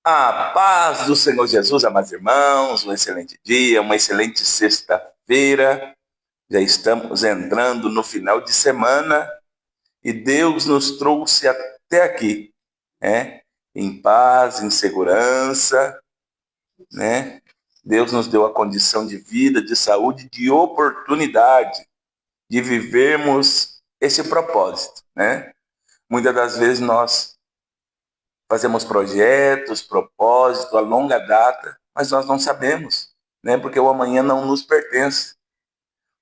A paz do Senhor Jesus, amados irmãos, um excelente dia, uma excelente sexta-feira. Já estamos entrando no final de semana e Deus nos trouxe até aqui, né? Em paz, em segurança, né? Deus nos deu a condição de vida, de saúde, de oportunidade de vivermos esse propósito, né? Muitas das vezes nós fazemos projetos, propósitos a longa data, mas nós não sabemos, né? Porque o amanhã não nos pertence.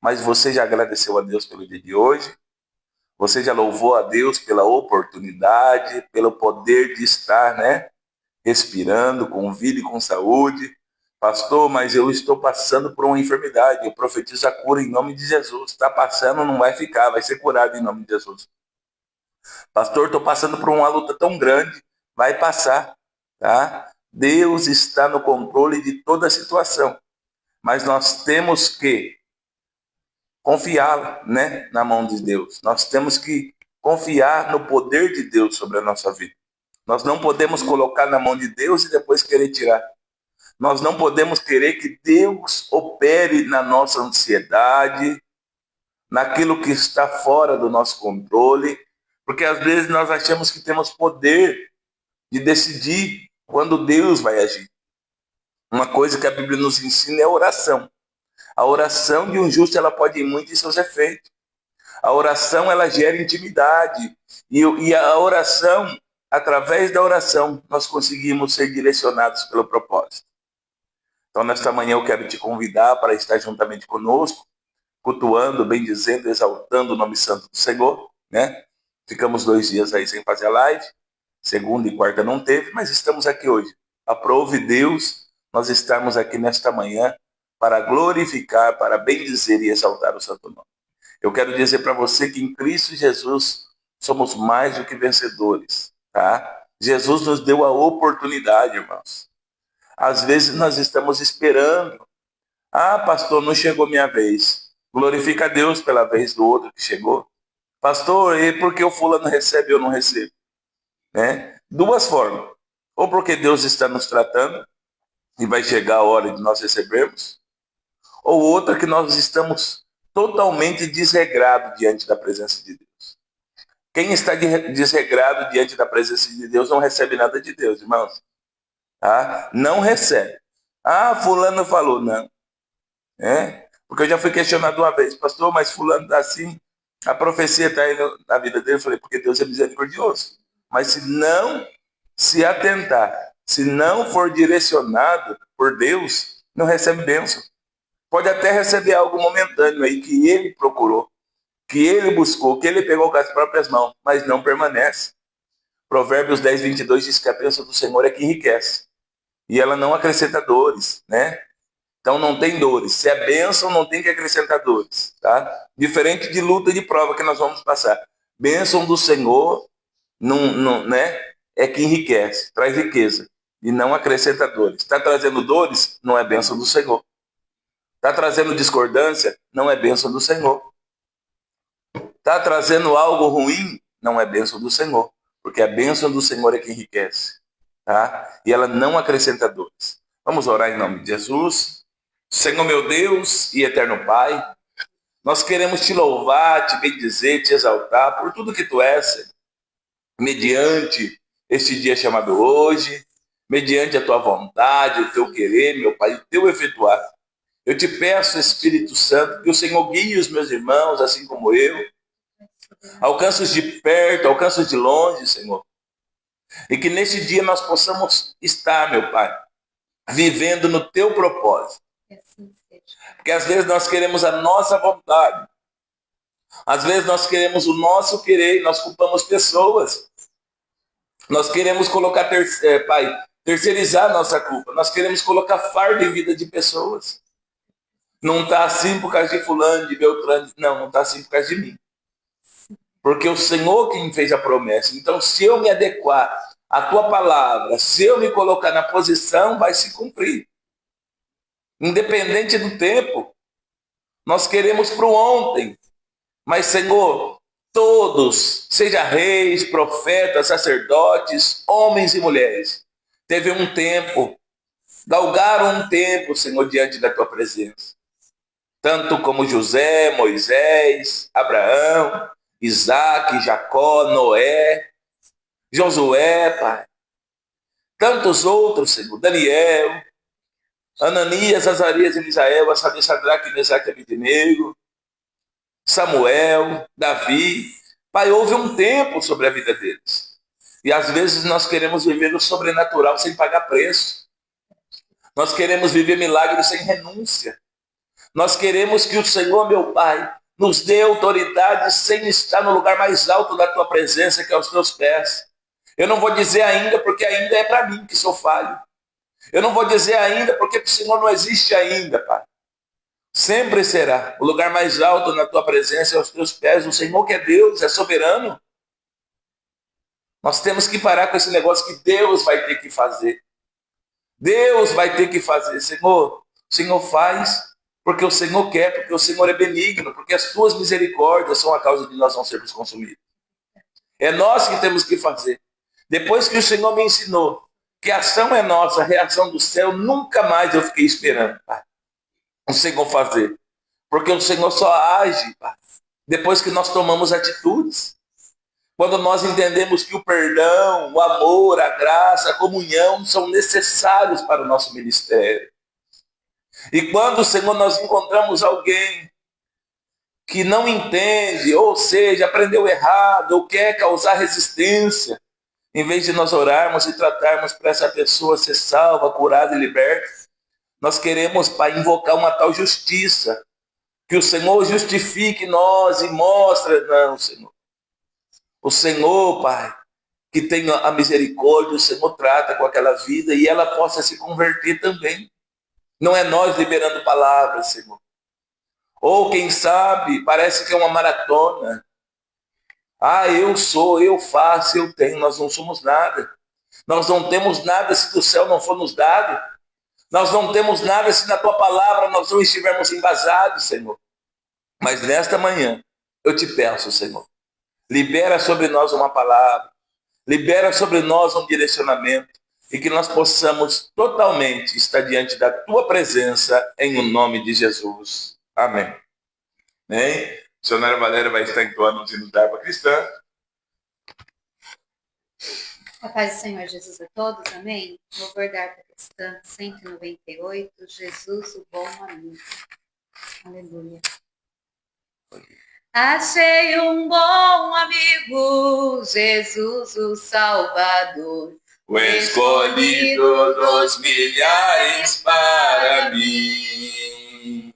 Mas você já agradeceu a Deus pelo dia de hoje? Você já louvou a Deus pela oportunidade, pelo poder de estar, né? Respirando com vida e com saúde. Pastor, mas eu estou passando por uma enfermidade. Eu profetizo a cura em nome de Jesus. Está passando, não vai ficar, vai ser curado em nome de Jesus. Pastor, estou passando por uma luta tão grande. Vai passar, tá? Deus está no controle de toda a situação. Mas nós temos que confiar, né, na mão de Deus. Nós temos que confiar no poder de Deus sobre a nossa vida. Nós não podemos colocar na mão de Deus e depois querer tirar. Nós não podemos querer que Deus opere na nossa ansiedade, naquilo que está fora do nosso controle, porque às vezes nós achamos que temos poder de decidir quando Deus vai agir. Uma coisa que a Bíblia nos ensina é a oração. A oração de um justo, ela pode ir muito em seus efeitos. A oração, ela gera intimidade. E a oração, através da oração, nós conseguimos ser direcionados pelo propósito. Então, nesta manhã, eu quero te convidar para estar juntamente conosco, cultuando, bendizendo, exaltando o nome santo do Senhor, né? Ficamos 2 dias aí sem fazer a live. Segunda e quarta não teve, mas estamos aqui hoje. Aprove Deus nós estarmos aqui nesta manhã para glorificar, para bendizer e exaltar o santo nome. Eu quero dizer para você que em Cristo Jesus somos mais do que vencedores, tá? Jesus nos deu a oportunidade, irmãos. Às vezes nós estamos esperando. Ah, pastor, não chegou minha vez. Glorifica a Deus pela vez do outro que chegou. Pastor, e por que o fulano recebe e eu não recebo? Né? 2 formas. Ou porque Deus está nos tratando e vai chegar a hora de nós recebermos, ou outra que nós estamos totalmente desregrados diante da presença de Deus. Quem está desregrado diante da presença de Deus não recebe nada de Deus, irmãos. Tá? Não recebe. Ah, fulano falou, não. Porque eu já fui questionado uma vez, pastor, mas fulano está assim, a profecia está aí na vida dele. Eu falei, porque Deus é misericordioso. Mas se não se atentar, se não for direcionado por Deus, não recebe bênção. Pode até receber algo momentâneo aí que ele procurou, que ele buscou, que ele pegou com as próprias mãos, mas não permanece. Provérbios 10:22 diz que a bênção do Senhor é que enriquece. E ela não acrescenta dores, né? Então não tem dores. Se é bênção, não tem que acrescentar dores, tá? Diferente de luta e de prova que nós vamos passar. Bênção do Senhor né, é que enriquece, traz riqueza e não acrescenta dores. Está trazendo dores? Não é bênção do Senhor. Está trazendo discordância? Não é bênção do Senhor. Está trazendo algo ruim? Não é bênção do Senhor. Porque a bênção do Senhor é que enriquece, tá? E ela não acrescenta dores. Vamos orar em nome de Jesus. Senhor meu Deus e eterno Pai, nós queremos te louvar, te bendizer, te exaltar por tudo que tu és, Senhor, mediante este dia chamado hoje, mediante a tua vontade, o teu querer, meu Pai, o teu efetuar. Eu te peço, Espírito Santo, que o Senhor guie os meus irmãos, assim como eu, alcance-os de perto, alcance-os de longe, Senhor, e que nesse dia nós possamos estar, meu Pai, vivendo no teu propósito. Porque às vezes nós queremos a nossa vontade, às vezes nós queremos o nosso querer, nós culpamos pessoas, nós queremos colocar, Pai, terceirizar a nossa culpa, nós queremos colocar fardo em vida de pessoas. Não está assim por causa de fulano, de Beltrano, não está assim por causa de mim. Porque o Senhor quem fez a promessa. Então, se eu me adequar à tua palavra, se eu me colocar na posição, vai se cumprir. Independente do tempo. Nós queremos para o ontem. Mas, Senhor, todos, seja reis, profetas, sacerdotes, homens e mulheres, teve um tempo, galgaram um tempo, Senhor, diante da tua presença. Tanto como José, Moisés, Abraão, Isaac, Jacó, Noé, Josué, Pai. Tantos outros, Senhor, Daniel, Ananias, Azarias e Misael, a saber, Sadraque, Mesaque e Abednego, Samuel, Davi. Pai, houve um tempo sobre a vida deles. E às vezes nós queremos viver o sobrenatural sem pagar preço. Nós queremos viver milagres sem renúncia. Nós queremos que o Senhor, meu Pai, nos dê autoridade sem estar no lugar mais alto da tua presença, que é aos teus pés. Eu não vou dizer ainda, porque ainda é para mim que sou falho. Eu não vou dizer ainda, porque o Senhor não existe ainda, Pai. Sempre será o lugar mais alto na tua presença, é aos teus pés. O Senhor que é Deus, é soberano. Nós temos que parar com esse negócio que Deus vai ter que fazer. Deus vai ter que fazer. Senhor, o Senhor faz porque o Senhor quer, porque o Senhor é benigno, porque as tuas misericórdias são a causa de nós não sermos consumidos. É nós que temos que fazer. Depois que o Senhor me ensinou que a ação é nossa, a reação do céu, nunca mais eu fiquei esperando, Pai, o Senhor fazer. Porque o Senhor só age, Pai, depois que nós tomamos atitudes. Quando nós entendemos que o perdão, o amor, a graça, a comunhão são necessários para o nosso ministério. E quando, Senhor, nós encontramos alguém que não entende, ou seja, aprendeu errado, ou quer causar resistência, em vez de nós orarmos e tratarmos para essa pessoa ser salva, curada e liberta, nós queremos, Pai, invocar uma tal justiça, que o Senhor justifique nós e mostre, não, Senhor. O Senhor, Pai, que tem a misericórdia, o Senhor trata com aquela vida e ela possa se converter também. Não é nós liberando palavras, Senhor. Ou quem sabe, parece que é uma maratona. Ah, eu sou, eu faço, eu tenho. Nós não somos nada. Nós não temos nada se do céu não for nos dado. Nós não temos nada se na tua palavra nós não estivermos embasados, Senhor. Mas nesta manhã, eu te peço, Senhor, libera sobre nós uma palavra, libera sobre nós um direcionamento e que nós possamos totalmente estar diante da tua presença em o nome de Jesus. Amém. Amém? A missionária Valéria vai estar entoando os hinos da harpa cristã. A paz do Senhor Jesus a todos, amém? Louvor da harpa cristã 198, Jesus o bom amigo. Aleluia. Achei um bom amigo, Jesus o Salvador, o escolhido dos milhares para mim.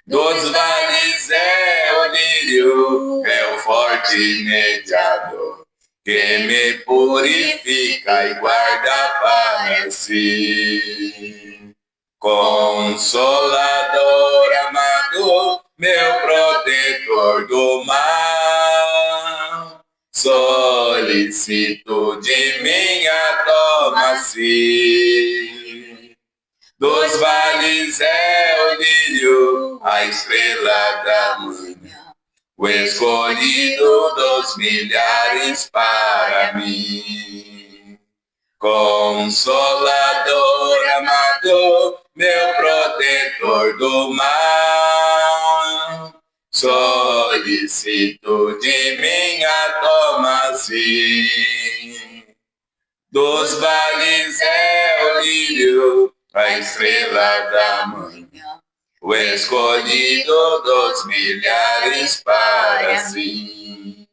Dos vales é o lírio, é o forte mediador, que me purifica e guarda para si. Consolador amado, meu protetor do mal, solicito de minha toma-se. Dos vales é o lírio, a estrela da manhã, o escolhido dos milhares para mim. Consolador amado, meu protetor do mal, solicito de minha toma-se. Dos vales é o lírio, a estrela da manhã, o escolhido dos milhares para si.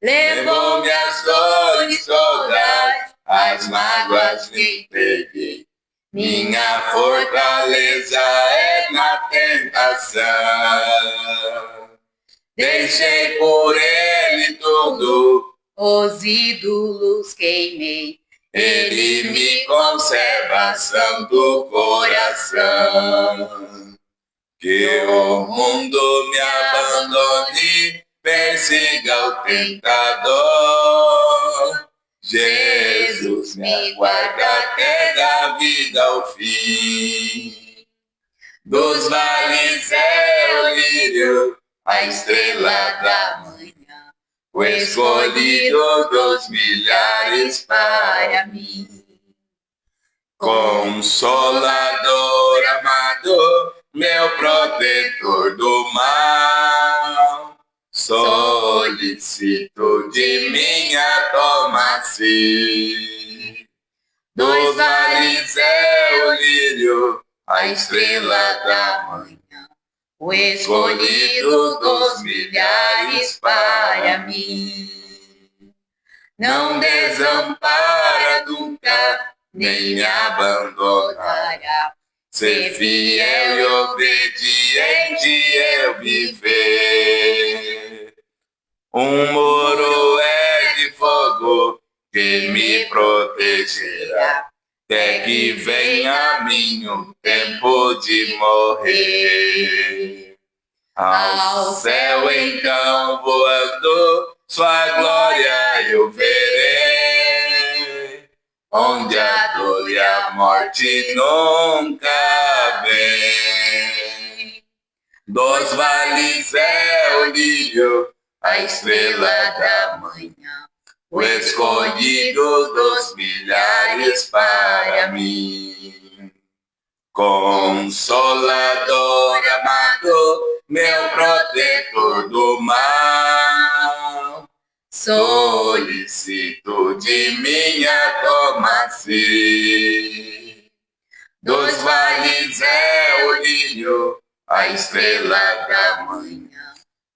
Levou-me as dores todas, as mágoas me peguei. Minha fortaleza é na tentação. Deixei por ele tudo, os ídolos queimei. Ele me conserva santo coração. Que o mundo me abandone, persiga o tentador. Jesus me guarda até da vida ao fim. Dos vales é o lírio, a estrela da manhã, o escolhido dos milhares para mim. Consolador amado, meu protetor do mal, solicito de minha toma-se. Dos vales é o lírio, a estrela da manhã, o escolhido dos milhares para mim. Não desampara nunca, nem me abandonará. Ser fiel e obediente eu viver. Um muro é de fogo que me protegerá, até que venha a mim o tempo de morrer. Ao céu então voando, sua glória eu verei, onde a dor e a morte nunca vem. Dos vales é o lírio, a estrela da manhã, o escolhido dos milhares para mim. Consolador amado, meu protetor do mal, solicito de minha toma-se. Dos vales é o lírio, a estrela da manhã,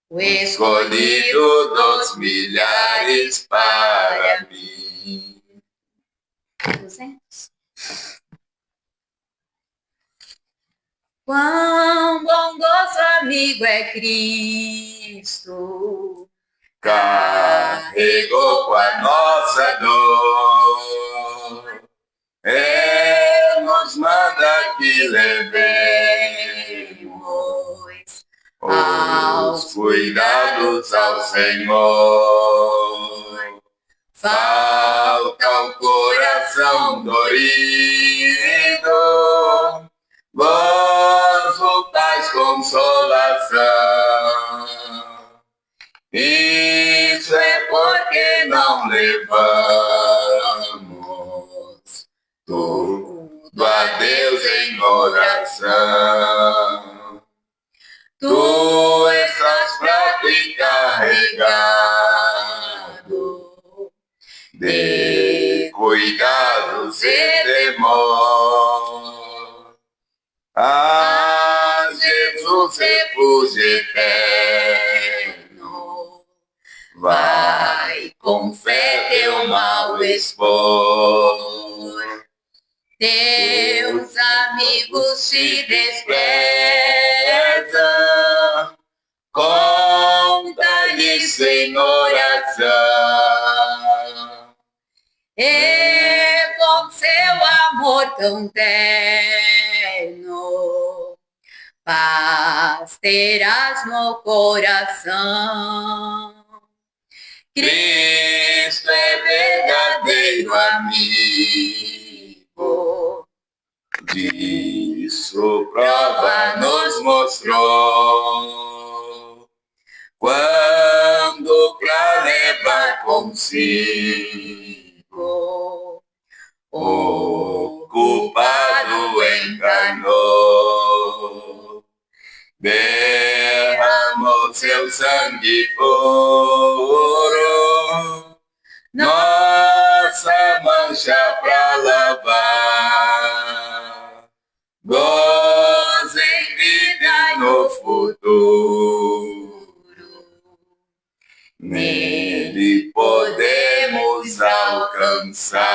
o escolhido dos milhares para mim. 200. Quão bondoso amigo é Cristo, carregou com a nossa dor. Ele nos manda que levemos os cuidados ao Senhor. Falta o coração dorido, gozo, paz, consolação. Isso é porque não levamos tudo a Deus em oração. Tu estás fraco e carregado de cuidados e temor. Ah, Jesus, refúgio eterno, vai com fé teu mal expor. teus amigos te desprezam, conta-lhes em oração. E com seu amor tão terno, paz terás no coração. Cristo é verdadeiro amigo, disso prova nos mostrou, quando pra levar consigo o culpado encarnou, derramou seu sangue puro, nossa mancha pra lavar, gozem vida no futuro, nele podemos alcançar.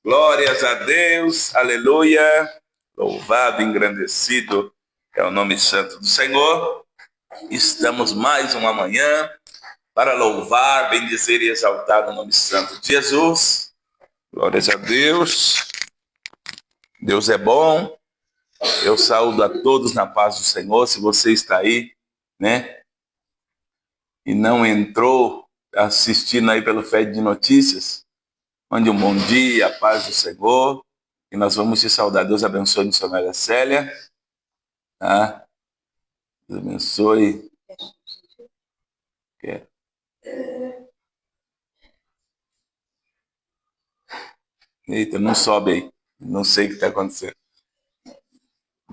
Glórias a Deus, aleluia, louvado, engrandecido é o nome santo do Senhor. Estamos mais uma manhã para louvar, bendizer e exaltar o nome santo de Jesus. Glórias a Deus. Deus é bom. Eu saúdo a todos na paz do Senhor. Se você está aí, né, e não entrou assistindo aí pelo Fed de Notícias, mande um bom dia, a paz do Senhor. E nós vamos te saudar. Deus abençoe missionária Célia. Tá? Deus abençoe. Eita, não sobe aí. Não sei o que está acontecendo.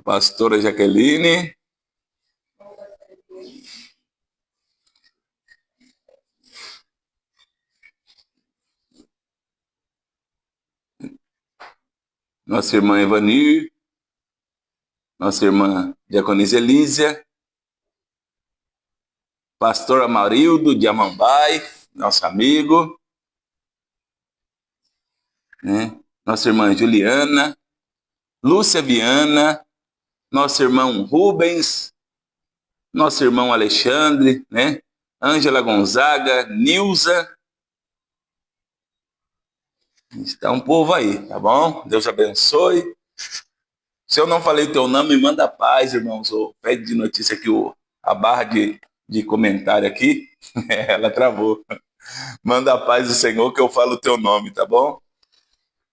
Pastora Jaqueline. Nossa irmã Evanir. Nossa irmã Diaconisa Elísia. Pastor Amarildo de Amambai, nosso amigo. Né? Nossa irmã Juliana. Lúcia Viana. Nosso irmão Rubens. Nosso irmão Alexandre, né? Ângela Gonzaga, Nilza. Está um povo aí, tá bom? Deus abençoe. Se eu não falei o teu nome, manda paz, irmãos. Ou pede de notícia aqui a barra de comentário aqui. Ela travou. Manda a paz do Senhor que eu falo o teu nome, tá bom?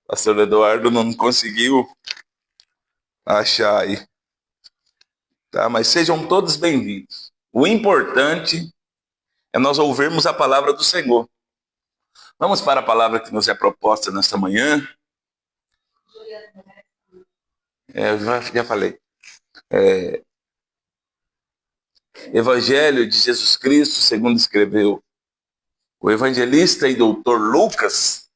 Pastor Eduardo não conseguiu achar aí. Tá? Mas sejam todos bem-vindos. O importante é nós ouvirmos a palavra do Senhor. Vamos para a palavra que nos é proposta nesta manhã. Já falei. Evangelho de Jesus Cristo, segundo escreveu o evangelista e doutor Lucas,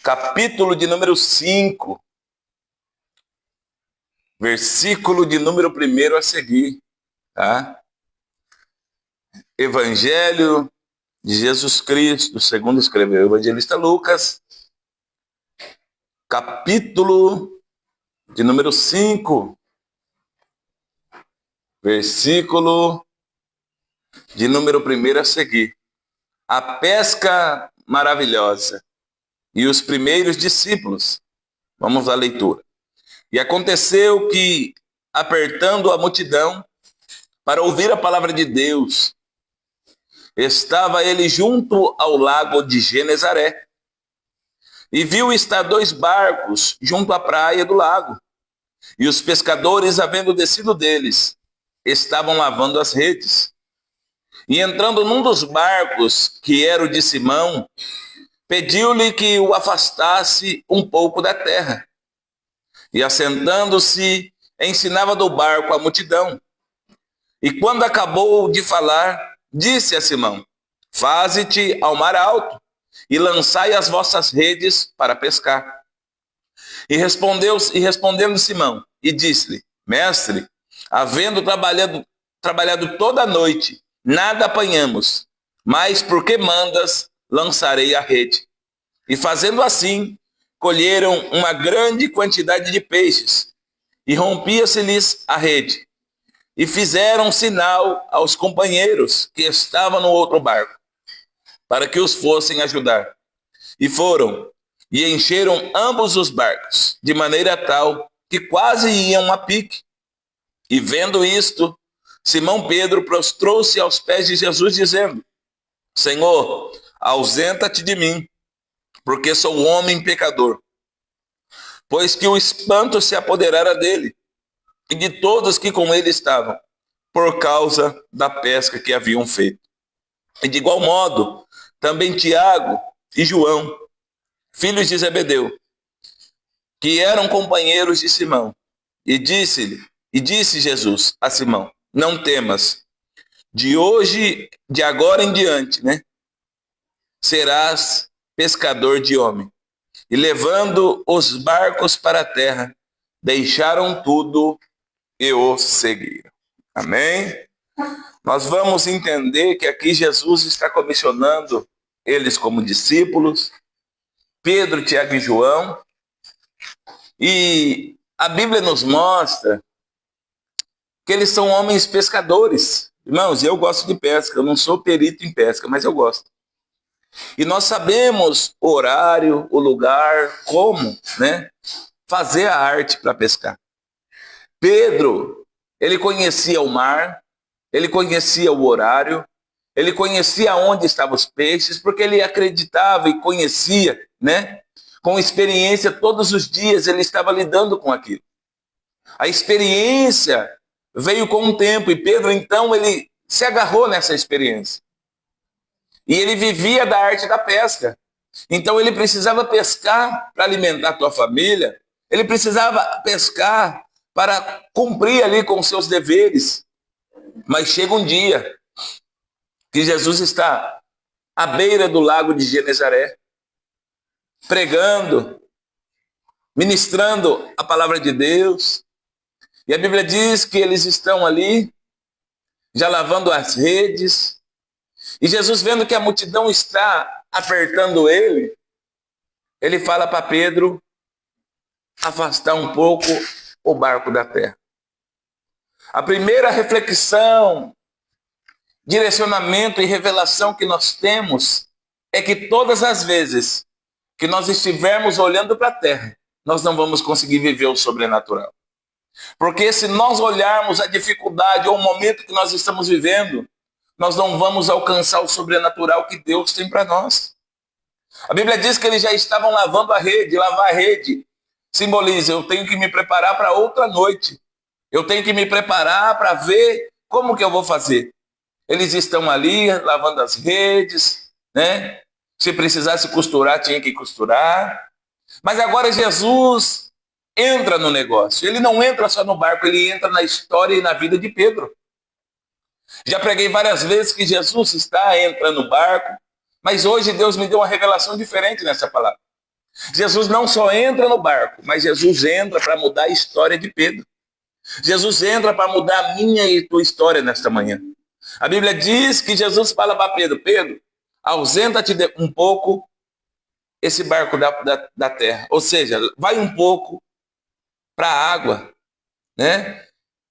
capítulo de número 5, versículo de número 1 a seguir. Tá? Evangelho de Jesus Cristo, segundo escreveu o evangelista Lucas, capítulo de número 5, versículo de número 1 a seguir. A pesca maravilhosa e os primeiros discípulos. Vamos à leitura. E aconteceu que, apertando a multidão para ouvir a palavra de Deus, estava ele junto ao lago de Genezaré. E viu estar 2 barcos junto à praia do lago. E os pescadores, havendo descido deles, estavam lavando as redes. E entrando num dos barcos, que era o de Simão, pediu-lhe que o afastasse um pouco da terra. E assentando-se, ensinava do barco a multidão. E quando acabou de falar, disse a Simão: faze-te ao mar alto, e lançai as vossas redes para pescar. E respondendo Simão, e disse-lhe: mestre, havendo trabalhado toda a noite, nada apanhamos, mas porque mandas, lançarei a rede. E fazendo assim, colheram uma grande quantidade de peixes, e rompia-se-lhes a rede. E fizeram sinal aos companheiros que estavam no outro barco, para que os fossem ajudar. E foram, e encheram ambos os barcos, de maneira tal que quase iam a pique. E vendo isto, Simão Pedro prostrou-se aos pés de Jesus, dizendo: Senhor, ausenta-te de mim, porque sou homem pecador. Pois que o espanto se apoderara dele e de todos que com ele estavam, por causa da pesca que haviam feito. E de igual modo, também Tiago e João, filhos de Zebedeu, que eram companheiros de Simão. E disse Jesus a Simão: não temas, de agora em diante, serás pescador de homem. E levando os barcos para a terra, deixaram tudo e o seguiram. Amém? Nós vamos entender que aqui Jesus está comissionando eles como discípulos, Pedro, Tiago e João, e a Bíblia nos mostra que eles são homens pescadores. Irmãos, eu gosto de pesca, eu não sou perito em pesca, mas eu gosto. E nós sabemos o horário, o lugar, como, fazer a arte para pescar. Pedro, ele conhecia o mar, ele conhecia o horário, ele conhecia onde estavam os peixes, porque ele acreditava e conhecia, com experiência, todos os dias ele estava lidando com aquilo. A experiência veio com o tempo, e Pedro, então, ele se agarrou nessa experiência. E ele vivia da arte da pesca. Então ele precisava pescar para alimentar a tua família, ele precisava pescar para cumprir ali com os seus deveres. Mas chega um dia que Jesus está à beira do lago de Genezaré, pregando, ministrando a palavra de Deus. E a Bíblia diz que eles estão ali, já lavando as redes. E Jesus, vendo que a multidão está apertando ele, ele fala para Pedro afastar um pouco o barco da terra. A primeira reflexão, direcionamento e revelação que nós temos é que todas as vezes que nós estivermos olhando para a terra, nós não vamos conseguir viver o sobrenatural. Porque se nós olharmos a dificuldade ou o momento que nós estamos vivendo, nós não vamos alcançar o sobrenatural que Deus tem para nós. A Bíblia diz que eles já estavam lavando a rede. Lavar a rede simboliza, eu tenho que me preparar para outra noite. Eu tenho que me preparar para ver como que eu vou fazer. Eles estão ali lavando as redes, né? Se precisasse costurar, tinha que costurar. Mas agora Jesus entra no negócio. Ele não entra só no barco, ele entra na história e na vida de Pedro. Já preguei várias vezes que Jesus está entrando no barco, mas hoje Deus me deu uma revelação diferente nessa palavra. Jesus não só entra no barco, mas Jesus entra para mudar a história de Pedro. Jesus entra para mudar a minha e tua história nesta manhã. A Bíblia diz que Jesus fala para Pedro, Pedro, ausenta-te um pouco esse barco da terra. Ou seja, vai um pouco para a água, né?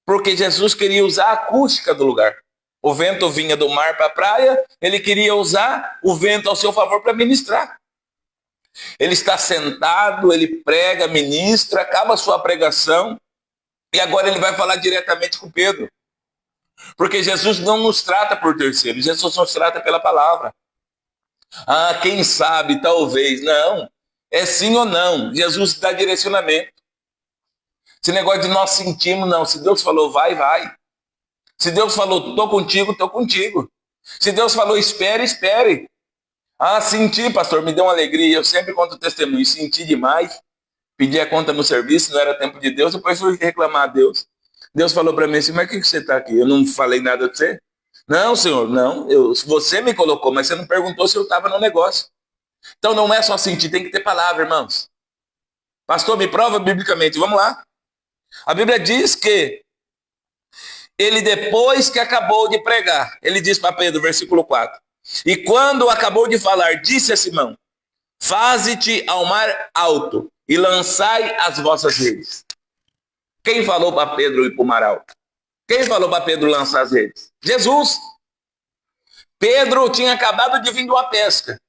Porque Jesus queria usar a acústica do lugar. O vento vinha do mar para a praia, ele queria usar o vento ao seu favor para ministrar. Ele está sentado, ele prega, ministra, acaba a sua pregação, e agora ele vai falar diretamente com Pedro. Porque Jesus não nos trata por terceiro, Jesus nos trata pela palavra. Ah, quem sabe, talvez. Não, é sim ou não. Jesus dá direcionamento. Esse negócio de nós sentimos, não. Se Deus falou, vai, vai. Se Deus falou, estou contigo, estou contigo. Se Deus falou, espere, espere. Ah, senti, pastor, me deu uma alegria. Eu sempre conto testemunho, senti demais. Pedi a conta no serviço, não era tempo de Deus. Depois fui reclamar a Deus. Deus falou para mim assim, mas por que você está aqui? Eu não falei nada de você? Não, senhor, não. Você me colocou, mas você não perguntou se eu estava no negócio. Então não é só sentir, tem que ter palavra, irmãos. Pastor, me prova biblicamente. Vamos lá. A Bíblia diz que ele, depois que acabou de pregar, ele diz para Pedro, versículo 4, e quando acabou de falar, disse a Simão, faze-te ao mar alto e lançai as vossas redes. Quem falou para Pedro ir para o mar alto? Quem falou para Pedro lançar as redes? Jesus. Pedro tinha acabado de vir de uma pesca.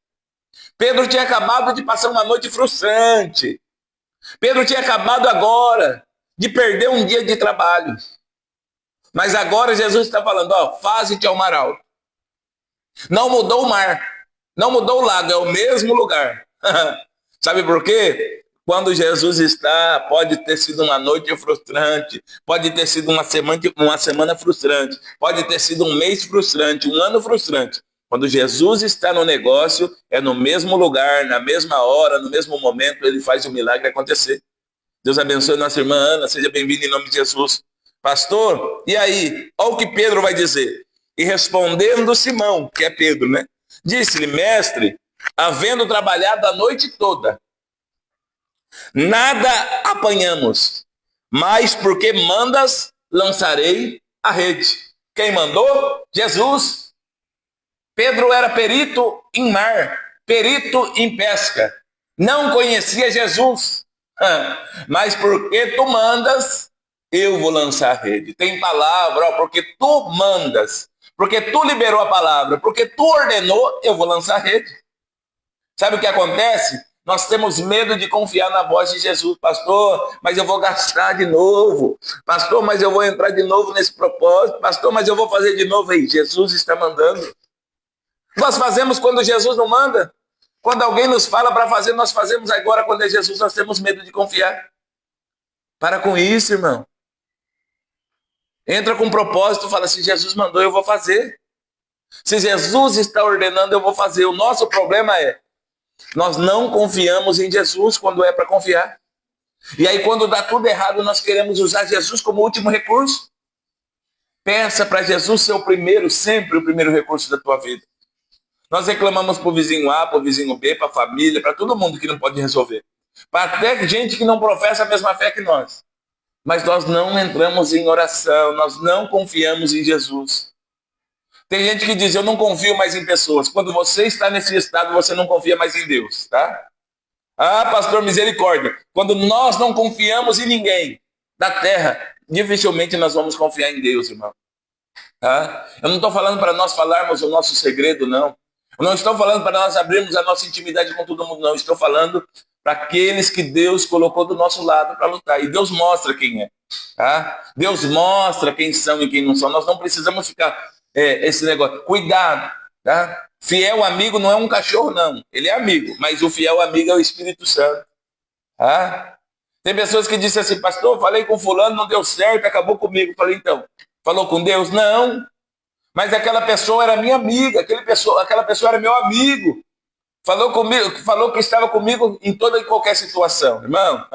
Pedro tinha acabado de passar uma noite frustrante. Pedro tinha acabado agora de perder um dia de trabalho. Mas agora Jesus está falando, ó, faze-te ao mar alto. Não mudou o mar, não mudou o lago, é o mesmo lugar. Sabe por quê? Quando Jesus está, pode ter sido uma noite frustrante, pode ter sido uma semana frustrante, pode ter sido um mês frustrante, um ano frustrante. Quando Jesus está no negócio, é no mesmo lugar, na mesma hora, no mesmo momento, ele faz o milagre acontecer. Deus abençoe nossa irmã Ana, seja bem-vinda em nome de Jesus. Pastor, e aí? Olha o que Pedro vai dizer. E respondendo Simão, que é Pedro, né? Disse-lhe, mestre, havendo trabalhado a noite toda, nada apanhamos, mas porque mandas, lançarei a rede. Quem mandou? Jesus. Pedro era perito em mar, perito em pesca. Não conhecia Jesus. Mas porque tu mandas, eu vou lançar a rede. Tem palavra, ó, porque tu mandas, porque tu liberou a palavra, porque tu ordenou, eu vou lançar a rede. Sabe o que acontece? Nós temos medo de confiar na voz de Jesus. Pastor, mas eu vou gastar de novo. Pastor, mas eu vou entrar de novo nesse propósito. Pastor, mas eu vou fazer de novo. Aí, Jesus está mandando. Nós fazemos quando Jesus não manda. Quando alguém nos fala para fazer, nós fazemos. Agora, quando é Jesus, nós temos medo de confiar. Para com isso, irmão. Entra com propósito, fala, se Jesus mandou, eu vou fazer. Se Jesus está ordenando, eu vou fazer. O nosso problema é, Nós não confiamos em Jesus quando é para confiar. E aí, quando dá tudo errado, nós queremos usar Jesus como último recurso. Peça para Jesus ser o primeiro, sempre o primeiro recurso da tua vida. Nós reclamamos para o vizinho A, para o vizinho B, para a família, para todo mundo que não pode resolver. Para até gente que não professa a mesma fé que nós. Mas nós não entramos em oração, nós não confiamos em Jesus. Tem gente que diz, eu não confio mais em pessoas. Quando você está nesse estado, você não confia mais em Deus, tá? Ah, pastor, misericórdia. Quando nós não confiamos em ninguém da terra, dificilmente nós vamos confiar em Deus, irmão. Tá? Eu não estou falando para nós falarmos o nosso segredo, não. Eu não estou falando para nós abrirmos a nossa intimidade com todo mundo, não. Eu estou falando para aqueles que Deus colocou do nosso lado para lutar. E Deus mostra quem é. Tá? Deus mostra quem são e quem não são. Nós não precisamos ficar esse negócio. Cuidado. Tá? Fiel amigo não é um cachorro, não. Ele é amigo, mas o fiel amigo é o Espírito Santo. Tá? Tem pessoas que dizem assim, pastor, falei com fulano, não deu certo, acabou comigo. Falei, então, falou com Deus? Não. Mas aquela pessoa era minha amiga, aquela pessoa era meu amigo. Falou comigo, falou que estava comigo em toda e qualquer situação. Irmão,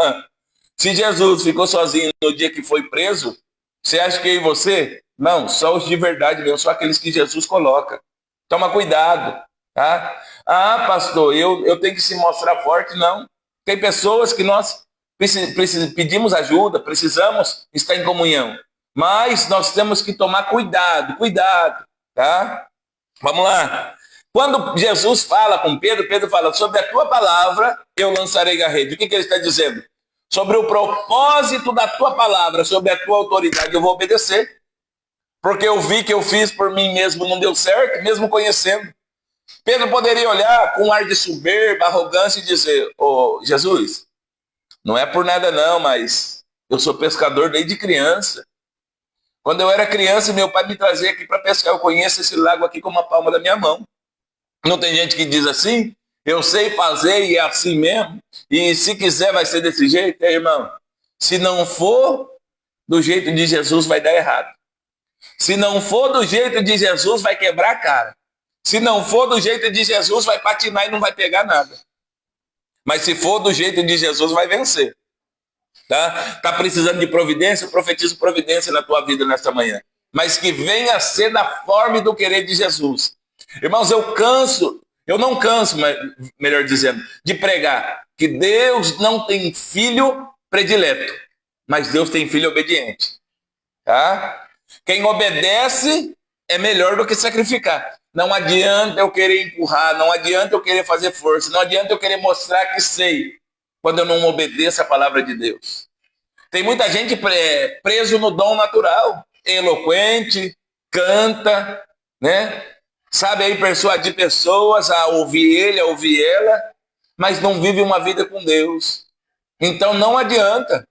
se Jesus ficou sozinho no dia que foi preso, você acha que eu e você? Não, só os de verdade mesmo, só aqueles que Jesus coloca. Toma cuidado, tá? Ah, pastor, eu tenho que se mostrar forte? Não. Tem pessoas que nós pedimos ajuda, precisamos estar em comunhão. Mas nós temos que tomar cuidado, tá? Vamos lá. Quando Jesus fala com Pedro, Pedro fala, sobre a tua palavra eu lançarei a rede. O que ele está dizendo? Sobre o propósito da tua palavra, sobre a tua autoridade, eu vou obedecer. Porque eu vi que eu fiz por mim mesmo, não deu certo, mesmo conhecendo. Pedro poderia olhar com um ar de soberba, arrogância e dizer, Jesus, não é por nada não, mas eu sou pescador desde criança. Quando eu era criança, meu pai me trazia aqui para pescar. Eu conheço esse lago aqui com uma palma da minha mão. Não tem gente que diz assim? Eu sei fazer e é assim mesmo. E se quiser vai ser desse jeito, irmão. Se não for do jeito de Jesus, vai dar errado. Se não for do jeito de Jesus, vai quebrar a cara. Se não for do jeito de Jesus, vai patinar e não vai pegar nada. Mas se for do jeito de Jesus, vai vencer. Tá precisando de providência? Eu profetizo providência na tua vida nesta manhã. Mas que venha a ser da forma e do querer de Jesus. Irmãos, eu não canso, melhor dizendo, de pregar que Deus não tem filho predileto, mas Deus tem filho obediente. Tá? Quem obedece é melhor do que sacrificar. Não adianta eu querer empurrar, não adianta eu querer fazer força, não adianta eu querer mostrar que sei, quando eu não obedeço a palavra de Deus. Tem muita gente preso no dom natural, eloquente, canta, né? Sabe aí persuadir pessoas a ouvir ele, a ouvir ela, mas não vive uma vida com Deus. Então não adianta.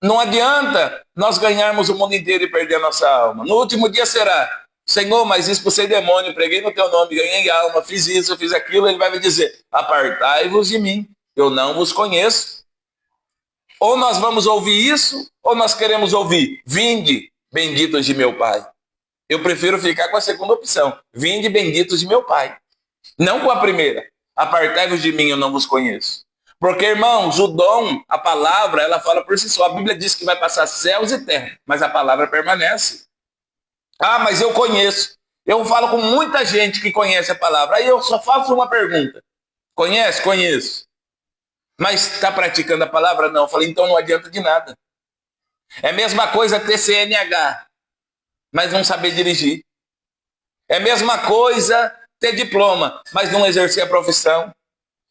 Não adianta nós ganharmos o mundo inteiro e perder a nossa alma. No último dia será, Senhor, mas expulsei demônio, preguei no teu nome, ganhei alma, fiz isso, eu fiz aquilo. Ele vai me dizer, apartai-vos de mim, eu não vos conheço. Ou nós vamos ouvir isso, ou nós queremos ouvir, vinde, benditos de meu Pai. Eu prefiro ficar com a segunda opção, vinde, benditos de meu Pai. Não com a primeira, apartai-vos de mim, eu não vos conheço. Porque, irmãos, o dom, a palavra, ela fala por si só. A Bíblia diz que vai passar céus e terra, mas a palavra permanece. Ah, mas eu conheço. Eu falo com muita gente que conhece a palavra. Aí eu só faço uma pergunta. Conhece? Conheço. Mas está praticando a palavra? Não. Eu falei, então não adianta de nada. É a mesma coisa ter CNH, mas não saber dirigir. É a mesma coisa ter diploma, mas não exercer a profissão.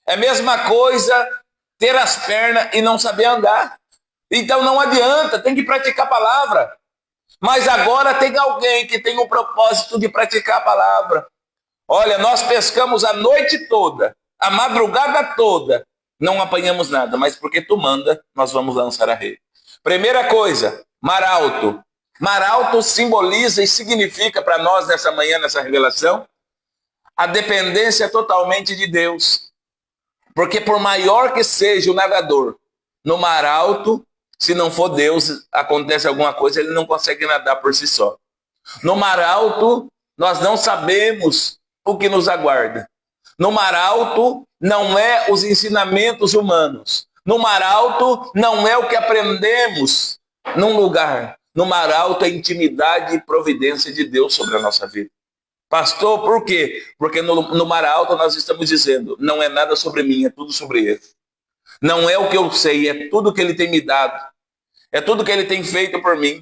É a mesma coisa ter as pernas e não saber andar. Então não adianta, tem que praticar a palavra. Mas agora tem alguém que tem o propósito de praticar a palavra. Olha, nós pescamos a noite toda, a madrugada toda, não apanhamos nada, mas porque tu manda, nós vamos lançar a rede. Primeira coisa, mar alto. Mar alto simboliza e significa para nós nessa manhã, nessa revelação, a dependência totalmente de Deus. Porque por maior que seja o nadador, no mar alto, se não for Deus, acontece alguma coisa, ele não consegue nadar por si só. No mar alto, nós não sabemos o que nos aguarda. No mar alto não é os ensinamentos humanos. No mar alto não é o que aprendemos num lugar. No mar alto é intimidade e providência de Deus sobre a nossa vida. Pastor, por quê? Porque no mar alto nós estamos dizendo, não é nada sobre mim, é tudo sobre ele. Não é o que eu sei, é tudo que ele tem me dado. É tudo que ele tem feito por mim.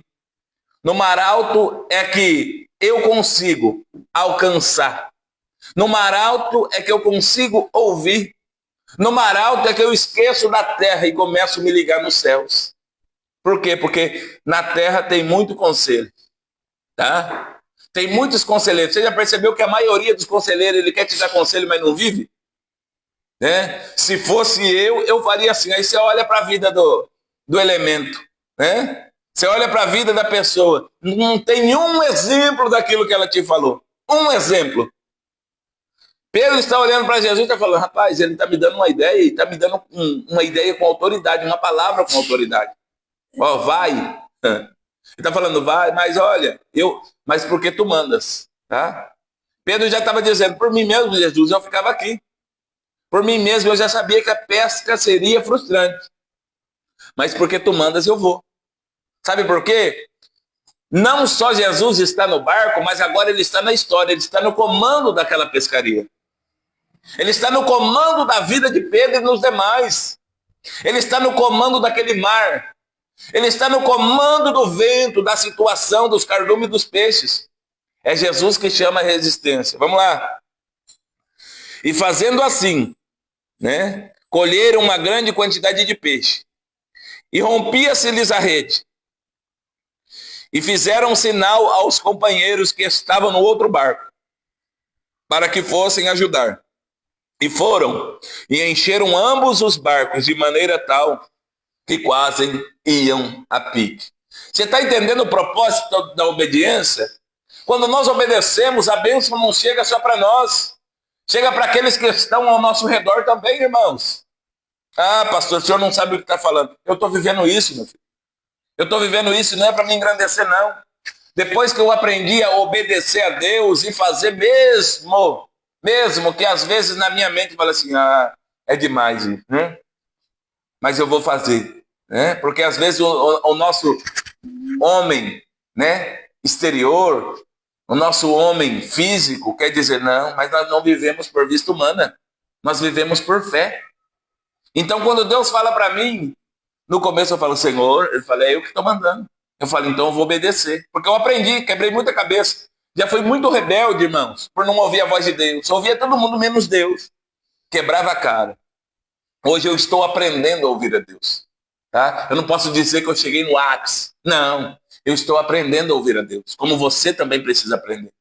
No mar alto é que eu consigo alcançar. No mar alto é que eu consigo ouvir. No mar alto é que eu esqueço da terra e começo a me ligar nos céus. Por quê? Porque na terra tem muito conselho. Tá? Tem muitos conselheiros. Você já percebeu que a maioria dos conselheiros, ele quer te dar conselho, mas não vive? Né? Se fosse eu faria assim. Aí você olha para a vida do elemento. Né? Você olha para a vida da pessoa. Não tem um exemplo daquilo que ela te falou. Um exemplo. Pedro está olhando para Jesus e está falando, rapaz, ele está me dando uma ideia, e está me dando uma ideia com autoridade, uma palavra com autoridade. Ó, vai. Ele está falando, vai, mas olha, mas por que tu mandas? Tá? Pedro já estava dizendo, por mim mesmo, Jesus, eu ficava aqui. Por mim mesmo, eu já sabia que a pesca seria frustrante. Mas porque tu mandas, eu vou. Sabe por quê? Não só Jesus está no barco, mas agora ele está na história, ele está no comando daquela pescaria. Ele está no comando da vida de Pedro e dos demais. Ele está no comando daquele mar. Ele está no comando do vento, da situação, dos cardumes e dos peixes. É Jesus que chama a resistência. Vamos lá. E fazendo assim, né, colheram uma grande quantidade de peixe. E rompia-se-lhes a rede. E fizeram um sinal aos companheiros que estavam no outro barco, para que fossem ajudar. E foram, e encheram ambos os barcos de maneira tal que quase iam a pique. Você está entendendo o propósito da obediência? Quando nós obedecemos, a bênção não chega só para nós. Chega para aqueles que estão ao nosso redor também, irmãos. Ah, pastor, o senhor não sabe o que está falando. Eu estou vivendo isso, meu filho. Eu estou vivendo isso, não é para me engrandecer, não. Depois que eu aprendi a obedecer a Deus e fazer mesmo que às vezes na minha mente fala assim, é demais, né? Mas eu vou fazer, né? Porque às vezes o nosso homem, né, exterior, o nosso homem físico quer dizer, não, mas nós não vivemos por vista humana, nós vivemos por fé. Então quando Deus fala para mim, no começo eu falo, Senhor, ele fala, é eu que estou mandando. Eu falo, então eu vou obedecer, porque eu aprendi, quebrei muita cabeça. Já fui muito rebelde, irmãos, por não ouvir a voz de Deus. Ouvia todo mundo menos Deus. Quebrava a cara. Hoje eu estou aprendendo a ouvir a Deus. Tá? Eu não posso dizer que eu cheguei no ápice. Não. Eu estou aprendendo a ouvir a Deus. Como você também precisa aprender.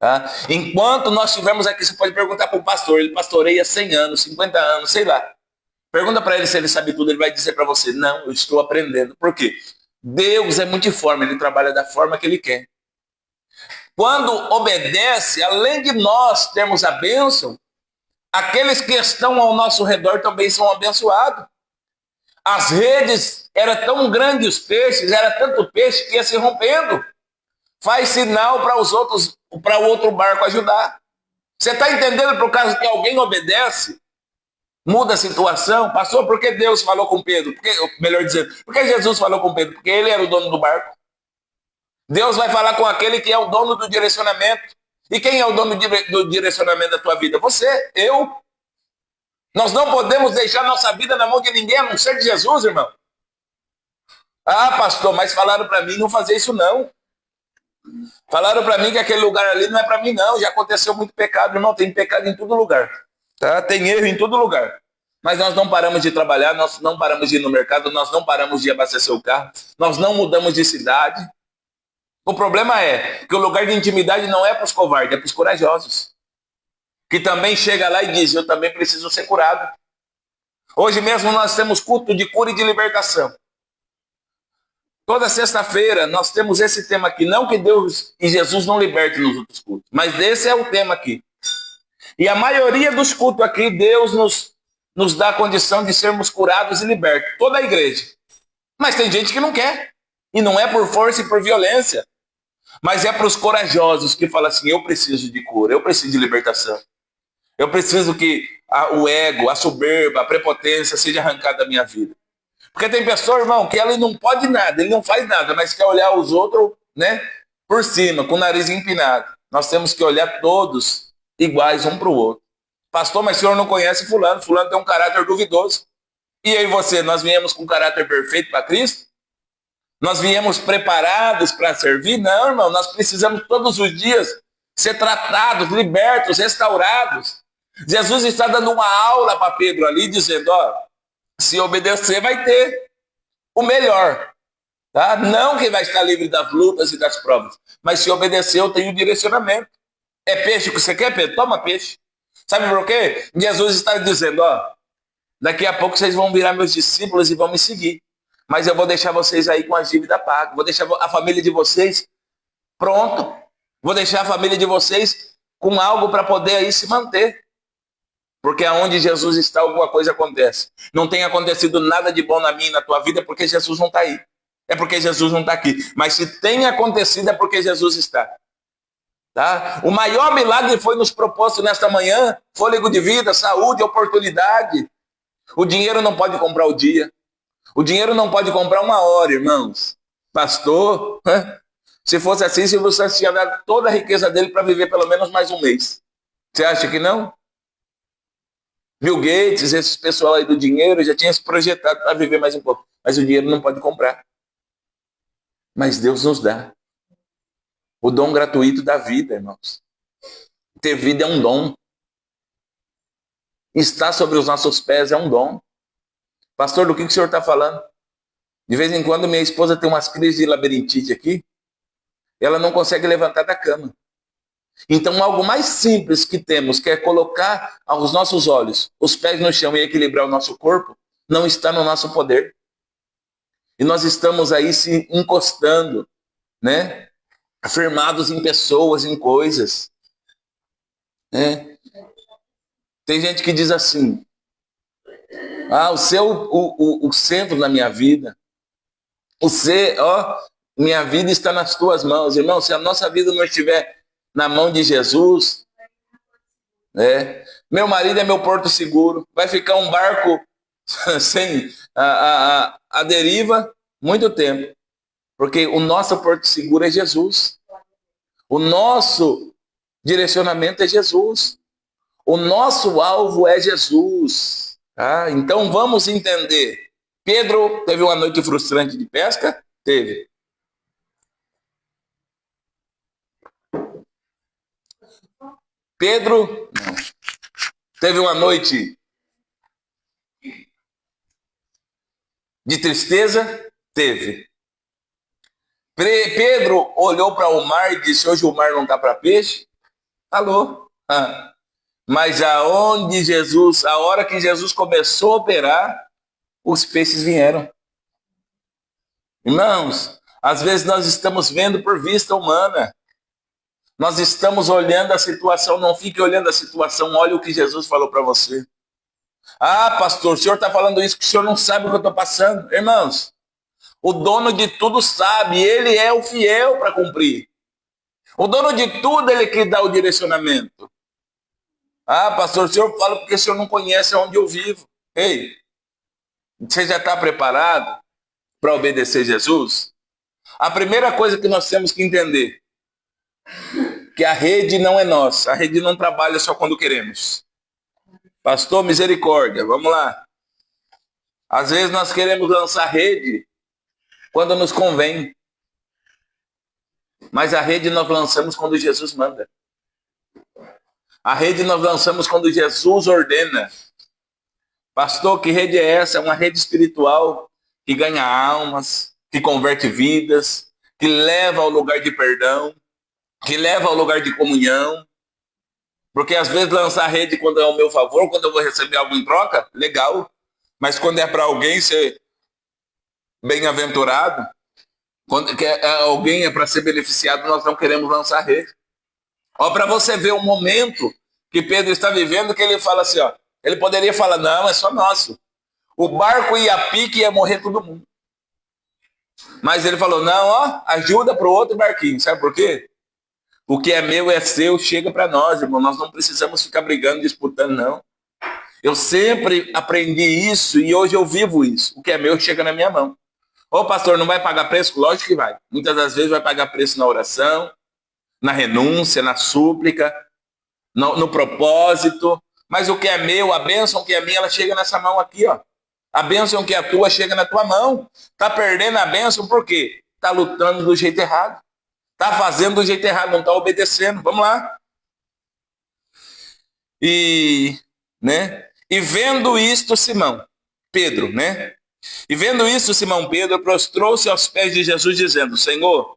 Tá? Enquanto nós estivermos aqui, você pode perguntar para o pastor. Ele pastoreia 100 anos, 50 anos, sei lá. Pergunta para ele se ele sabe tudo. Ele vai dizer para você, não, eu estou aprendendo. Por quê? Deus é multiforme. Ele trabalha da forma que ele quer. Quando obedece, além de nós termos a bênção, aqueles que estão ao nosso redor também são abençoados. As redes, era tão grande os peixes, era tanto peixe que ia se rompendo. Faz sinal para os outros, para o outro barco ajudar. Você está entendendo por causa que alguém obedece? Muda a situação. Pastor, por que Deus falou com Pedro? Melhor dizendo, por que Jesus falou com Pedro? Porque ele era o dono do barco. Deus vai falar com aquele que é o dono do direcionamento. E quem é o dono do direcionamento da tua vida? Você, eu. Nós não podemos deixar nossa vida na mão de ninguém, a não ser de Jesus, irmão. Ah, pastor, mas falaram para mim não fazer isso não. Falaram para mim que aquele lugar ali não é para mim não. Já aconteceu muito pecado, irmão. Tem pecado em todo lugar. Tá? Tem erro em todo lugar. Mas nós não paramos de trabalhar, nós não paramos de ir no mercado, nós não paramos de abastecer o carro, nós não mudamos de cidade. O problema é que o lugar de intimidade não é para os covardes, é para os corajosos. Que também chega lá e diz, eu também preciso ser curado. Hoje mesmo nós temos culto de cura e de libertação. Toda sexta-feira nós temos esse tema aqui. Não que Deus e Jesus não libertem nos outros cultos, mas esse é o tema aqui. E a maioria dos cultos aqui, Deus nos dá a condição de sermos curados e libertos. Toda a igreja. Mas tem gente que não quer. E não é por força e por violência. Mas é para os corajosos que falam assim, eu preciso de cura, eu preciso de libertação. Eu preciso que o ego, a soberba, a prepotência seja arrancada da minha vida. Porque tem pessoa, irmão, que ele não pode nada, ele não faz nada, mas quer olhar os outros, né, por cima, com o nariz empinado. Nós temos que olhar todos iguais um para o outro. Pastor, mas o senhor não conhece fulano, fulano tem um caráter duvidoso. E eu e você, nós viemos com caráter perfeito para Cristo? Nós viemos preparados para servir? Não, irmão, nós precisamos todos os dias ser tratados, libertos, restaurados. Jesus está dando uma aula para Pedro ali, dizendo, ó, se obedecer vai ter o melhor. Tá? Não que vai estar livre das lutas e das provas, mas se obedecer eu tenho direcionamento. É peixe que você quer, Pedro? Toma peixe. Sabe por quê? Jesus está dizendo, ó, daqui a pouco vocês vão virar meus discípulos e vão me seguir. Mas eu vou deixar vocês aí com a dívida paga. Vou deixar a família de vocês pronto. Vou deixar a família de vocês com algo para poder aí se manter. Porque aonde Jesus está, alguma coisa acontece. Não tem acontecido nada de bom na minha e na tua vida porque Jesus não está aí. É porque Jesus não está aqui. Mas se tem acontecido é porque Jesus está. Tá? O maior milagre foi nos proposto nesta manhã. Fôlego de vida, saúde, oportunidade. O dinheiro não pode comprar o dia. O dinheiro não pode comprar uma hora, irmãos. Pastor, se fosse assim, se você tinha dado toda a riqueza dele para viver pelo menos mais um mês. Você acha que não? Bill Gates, esses pessoal aí do dinheiro, já tinha se projetado para viver mais um pouco. Mas o dinheiro não pode comprar. Mas Deus nos dá. O dom gratuito da vida, irmãos. Ter vida é um dom. Estar sobre os nossos pés é um dom. Pastor, do que o senhor está falando? De vez em quando minha esposa tem umas crises de labirintite aqui. Ela não consegue levantar da cama. Então, algo mais simples que temos, que é colocar aos nossos olhos os pés no chão e equilibrar o nosso corpo, não está no nosso poder. E nós estamos aí se encostando, né? Afirmados em pessoas, em coisas. Né? Tem gente que diz assim, o centro da minha vida, minha vida está nas tuas mãos. Irmão, se a nossa vida não estiver na mão de Jesus, meu marido é meu porto seguro, vai ficar um barco sem a deriva muito tempo, porque o nosso porto seguro é Jesus, o nosso direcionamento é Jesus, o nosso alvo é Jesus. Tá? Então vamos entender. Pedro teve uma noite frustrante de pesca? Teve. Pedro não. Teve uma noite de tristeza? Teve. Pedro olhou para o mar e disse, hoje o mar não está para peixe? Alô? Mas a hora que Jesus começou a operar, os peixes vieram. Irmãos, às vezes nós estamos vendo por vista humana. Nós estamos olhando a situação, não fique olhando a situação, olha o que Jesus falou para você. Ah, pastor, o senhor está falando isso, que o senhor não sabe o que eu estou passando. Irmãos, o dono de tudo sabe, ele é o fiel para cumprir. O dono de tudo, ele que dá o direcionamento. Ah, pastor, o senhor fala porque o senhor não conhece onde eu vivo. Ei, você já está preparado para obedecer Jesus? A primeira coisa que nós temos que entender, que a rede não é nossa, a rede não trabalha só quando queremos. Pastor, misericórdia, vamos lá. Às vezes nós queremos lançar rede quando nos convém. Mas a rede nós lançamos quando Jesus manda. A rede nós lançamos quando Jesus ordena. Pastor, que rede é essa? É uma rede espiritual que ganha almas, que converte vidas, que leva ao lugar de perdão, que leva ao lugar de comunhão. Porque às vezes lançar rede quando é ao meu favor, quando eu vou receber algo em troca, legal. Mas quando é para alguém ser bem-aventurado, quando alguém é para ser beneficiado, nós não queremos lançar rede. Ó, para você ver o momento que Pedro está vivendo, que ele fala assim, ó, ele poderia falar, não, é só nosso. O barco ia a pique e ia morrer todo mundo. Mas ele falou, não, ó, ajuda para o outro barquinho. Sabe por quê? O que é meu é seu, chega para nós, irmão. Nós não precisamos ficar brigando, disputando, não. Eu sempre aprendi isso e hoje eu vivo isso. O que é meu chega na minha mão. Ô, pastor, não vai pagar preço? Lógico que vai. Muitas das vezes vai pagar preço na oração, na renúncia, na súplica, no propósito. Mas o que é meu, a bênção que é minha, ela chega nessa mão aqui, ó. A bênção que é tua chega na tua mão. Tá perdendo a bênção por quê? Tá lutando do jeito errado. Tá fazendo do jeito errado, não tá obedecendo. Vamos lá. E vendo isto, Pedro, E vendo isso, Simão Pedro prostrou-se aos pés de Jesus, dizendo: Senhor,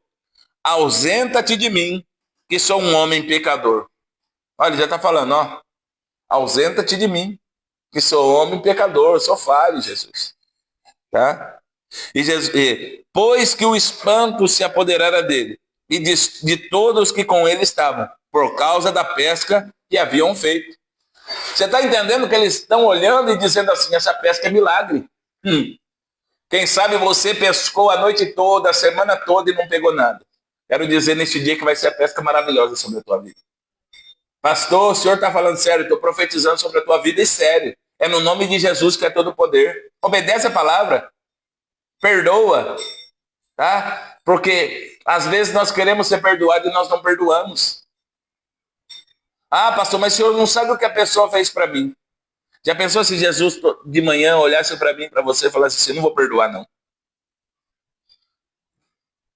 ausenta-te de mim, que sou um homem pecador. Olha, ele já está falando, ó. Ausenta-te de mim, que sou homem pecador, sou falho, Jesus. Tá? Pois que o espanto se apoderara dele, e de todos que com ele estavam, por causa da pesca que haviam feito. Você está entendendo que eles estão olhando e dizendo assim, essa pesca é milagre. Quem sabe você pescou a noite toda, a semana toda e não pegou nada. Quero dizer neste dia que vai ser a pesca maravilhosa sobre a tua vida. Pastor, o senhor está falando sério, estou profetizando sobre a tua vida e sério. É no nome de Jesus que é todo poder. Obedece a palavra. Perdoa. Tá? Porque às vezes nós queremos ser perdoados e nós não perdoamos. Ah, pastor, mas o senhor não sabe o que a pessoa fez para mim. Já pensou se Jesus de manhã olhasse para mim, para você e falasse assim, não vou perdoar não.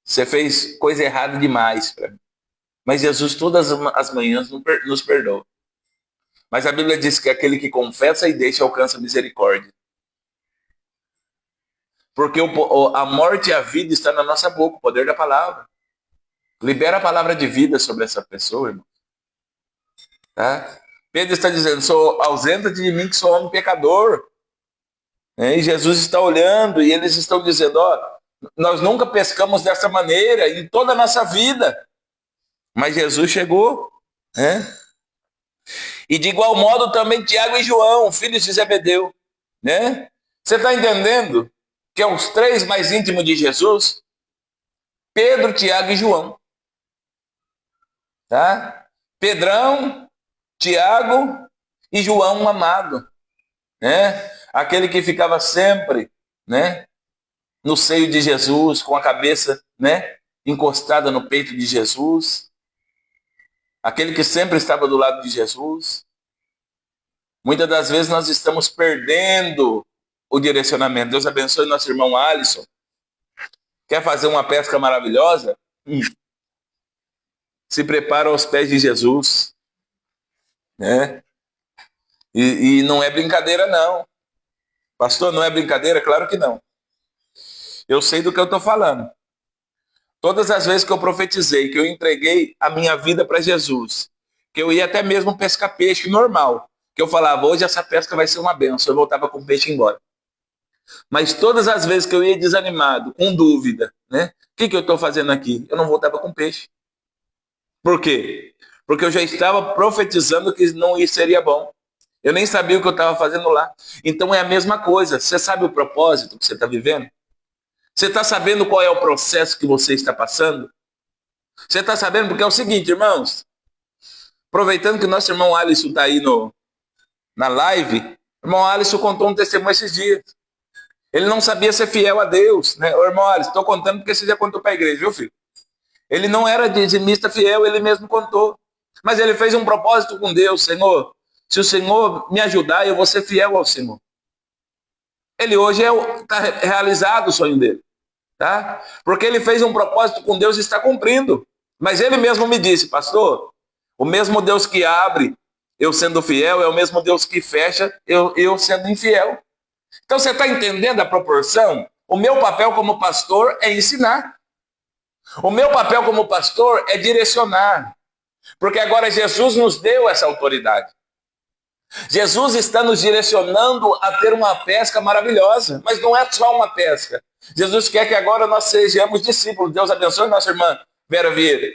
Você fez coisa errada demais para mim. Mas Jesus todas as manhãs nos perdoa. Mas a Bíblia diz que aquele que confessa e deixa alcança misericórdia. Porque a morte e a vida está na nossa boca, o poder da palavra. Libera a palavra de vida sobre essa pessoa, irmão. Tá? Pedro está dizendo, sou ausente de mim que sou homem pecador. E Jesus está olhando e eles estão dizendo, ó, nós nunca pescamos dessa maneira em toda a nossa vida. Mas Jesus chegou. E de igual modo também Tiago e João, filhos de Zebedeu. Você está entendendo que é os três mais íntimos de Jesus? Pedro, Tiago e João. Tá? Pedrão, Tiago e João amado. Aquele que ficava sempre no seio de Jesus, com a cabeça encostada no peito de Jesus. Aquele que sempre estava do lado de Jesus. Muitas das vezes nós estamos perdendo o direcionamento. Deus abençoe nosso irmão Alisson. Quer fazer uma pesca maravilhosa? Se prepara aos pés de Jesus. E não é brincadeira, não. Pastor, não é brincadeira? Claro que não. Eu sei do que eu estou falando. Todas as vezes que eu profetizei, que eu entreguei a minha vida para Jesus, que eu ia até mesmo pescar peixe normal, que eu falava, hoje essa pesca vai ser uma benção, eu voltava com o peixe embora. Mas todas as vezes que eu ia desanimado, com dúvida, o que eu estou fazendo aqui? Eu não voltava com peixe. Por quê? Porque eu já estava profetizando que não seria bom. Eu nem sabia o que eu estava fazendo lá. Então é a mesma coisa. Você sabe o propósito que você está vivendo? Você está sabendo qual é o processo que você está passando? Você está sabendo? Porque é o seguinte, irmãos. Aproveitando que o nosso irmão Alisson está aí na live, o irmão Alisson contou um testemunho esses dias. Ele não sabia ser fiel a Deus. Ô, irmão Alisson, estou contando porque você já contou para a igreja, viu, filho? Ele não era dizimista fiel, ele mesmo contou. Mas ele fez um propósito com Deus, Senhor. Se o Senhor me ajudar, eu vou ser fiel ao Senhor. Ele hoje está realizado o sonho dele. Tá? Porque ele fez um propósito com Deus e está cumprindo. Mas ele mesmo me disse, pastor, o mesmo Deus que abre, eu sendo fiel, é o mesmo Deus que fecha, eu sendo infiel. Então você está entendendo a proporção? O meu papel como pastor é ensinar. O meu papel como pastor é direcionar. Porque agora Jesus nos deu essa autoridade. Jesus está nos direcionando a ter uma pesca maravilhosa. Mas não é só uma pesca. Jesus quer que agora nós sejamos discípulos. Deus abençoe nossa irmã Vera Vieira.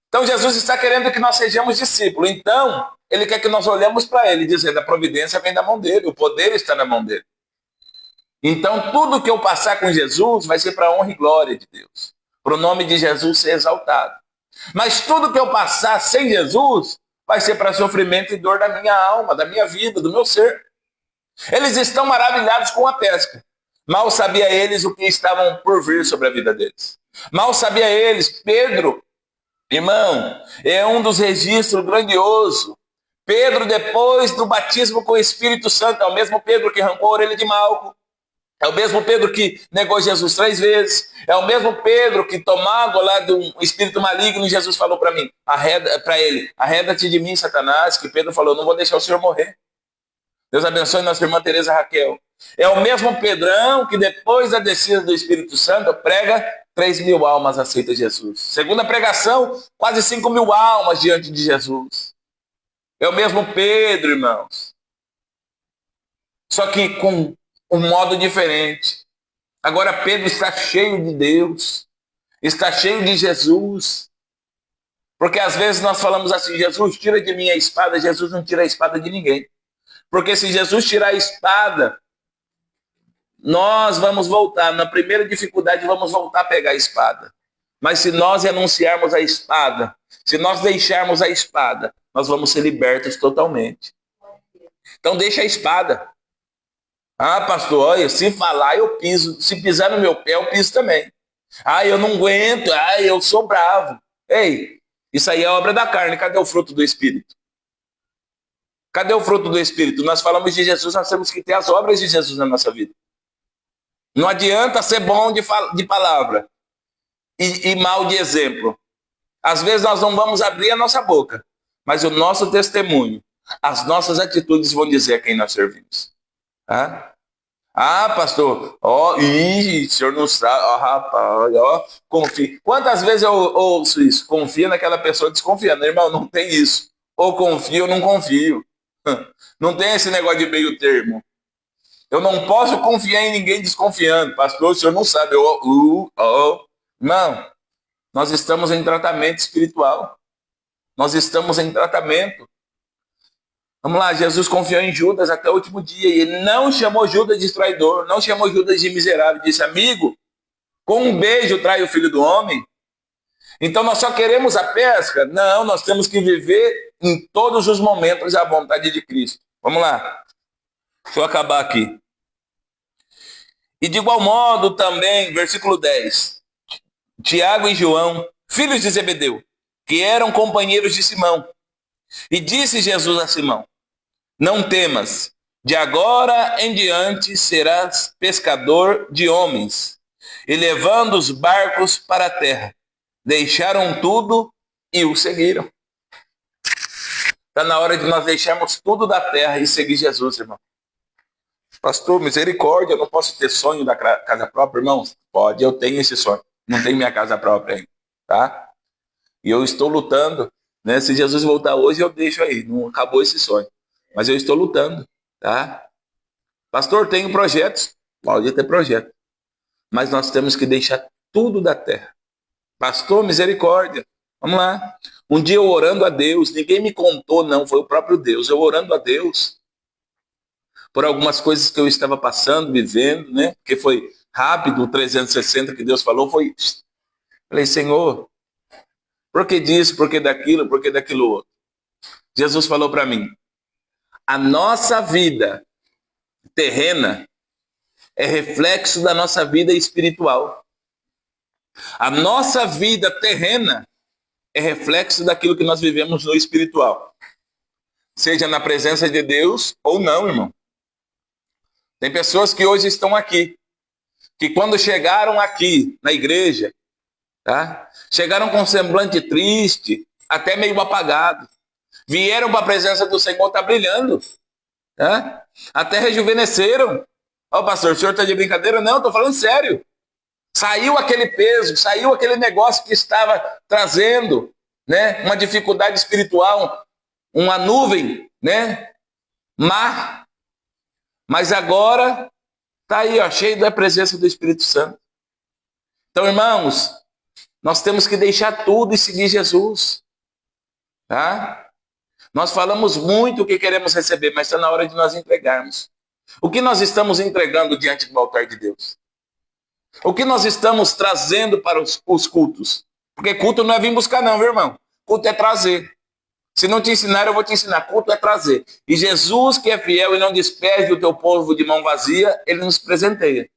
Então Jesus está querendo que nós sejamos discípulos. Então, ele quer que nós olhemos para ele, dizendo, a providência vem da mão dele, o poder está na mão dele. Então, tudo que eu passar com Jesus vai ser para a honra e glória de Deus. Para o nome de Jesus ser exaltado. Mas tudo que eu passar sem Jesus vai ser para sofrimento e dor da minha alma, da minha vida, do meu ser. Eles estão maravilhados com a pesca. Mal sabia eles o que estavam por vir sobre a vida deles. Mal sabia eles, Pedro, irmão, é um dos registros grandiosos. Pedro, depois do batismo com o Espírito Santo, é o mesmo Pedro que arrancou a orelha de Malco. É o mesmo Pedro que negou Jesus 3 vezes. É o mesmo Pedro que, tomado lá de um espírito maligno, Jesus falou para mim, para ele, arreda-te de mim, Satanás, que Pedro falou, não vou deixar o senhor morrer. Deus abençoe nossa irmã Teresa Raquel. É o mesmo Pedrão que depois da descida do Espírito Santo prega 3.000 almas aceitam Jesus. Segunda pregação, quase 5.000 almas diante de Jesus. É o mesmo Pedro, irmãos. Só que com um modo diferente. Agora Pedro está cheio de Deus. Está cheio de Jesus. Porque às vezes nós falamos assim, Jesus tira de mim a espada. Jesus não tira a espada de ninguém. Porque se Jesus tirar a espada, nós vamos voltar. Na primeira dificuldade, vamos voltar a pegar a espada. Mas se nós renunciarmos à espada, se nós deixarmos a espada, nós vamos ser libertos totalmente. Então deixa a espada. Ah, pastor, olha, se falar eu piso. Se pisar no meu pé, eu piso também. Ah, eu não aguento. Ah, eu sou bravo. Ei, isso aí é obra da carne. Cadê o fruto do Espírito? Cadê o fruto do Espírito? Nós falamos de Jesus, nós temos que ter as obras de Jesus na nossa vida. Não adianta ser bom de palavra e mal de exemplo. Às vezes nós não vamos abrir a nossa boca, mas o nosso testemunho, as nossas atitudes vão dizer a quem nós servimos. Ah, pastor, o senhor não sabe, rapaz, confia. Quantas vezes eu ouço isso? Confia naquela pessoa desconfiando. Irmão, não tem isso. Ou confio ou não confio. Não tem esse negócio de meio termo. Eu não posso confiar em ninguém desconfiando. Pastor, o senhor não sabe. Não, nós estamos em tratamento espiritual. Nós estamos em tratamento. Vamos lá, Jesus confiou em Judas até o último dia. E ele não chamou Judas de traidor, não chamou Judas de miserável. Disse, amigo, com um beijo trai o filho do homem. Então nós só queremos a pesca? Não, nós temos que viver em todos os momentos a vontade de Cristo. Vamos lá. Deixa eu acabar aqui. E de igual modo também, versículo 10. Tiago e João, filhos de Zebedeu, que eram companheiros de Simão. E disse Jesus a Simão, não temas, de agora em diante serás pescador de homens. E levando os barcos para a terra, deixaram tudo e o seguiram. Está na hora de nós deixarmos tudo da terra e seguir Jesus, irmão. Pastor, misericórdia, eu não posso ter sonho da casa própria, irmão? Pode, eu tenho esse sonho. Não tenho minha casa própria ainda, tá? E eu estou lutando, né? Se Jesus voltar hoje, eu deixo aí. Não acabou esse sonho. Mas eu estou lutando, tá? Pastor, tenho projetos. Pode ter projeto. Mas nós temos que deixar tudo da terra. Pastor, misericórdia. Vamos lá. Um dia eu orando a Deus, ninguém me contou, não, foi o próprio Deus. Eu orando a Deus por algumas coisas que eu estava passando, vivendo, né? Porque foi rápido, o 360 que Deus falou, foi... Falei, Senhor, por que disso, por que daquilo outro? Jesus falou para mim, a nossa vida terrena é reflexo da nossa vida espiritual. A nossa vida terrena é reflexo daquilo que nós vivemos no espiritual. Seja na presença de Deus ou não, irmão. Tem pessoas que hoje estão aqui, que quando chegaram aqui na igreja, tá? Chegaram com um semblante triste, até meio apagado. Vieram para a presença do Senhor, está brilhando. Tá? Até rejuvenesceram. Ó, pastor, o senhor está de brincadeira? Não, estou falando sério. Saiu aquele peso, saiu aquele negócio que estava trazendo, né, uma dificuldade espiritual, uma nuvem, né, má. Mas agora está aí, ó, cheio da presença do Espírito Santo. Então, irmãos, nós temos que deixar tudo e seguir Jesus. Tá? Nós falamos muito o que queremos receber, mas está na hora de nós entregarmos. O que nós estamos entregando diante do altar de Deus? O que nós estamos trazendo para os cultos? Porque culto não é vir buscar não, viu, irmão? Culto é trazer. Se não te ensinar, eu vou te ensinar. Culto é trazer. E Jesus, que é fiel e não despede o teu povo de mão vazia, ele nos presenteia.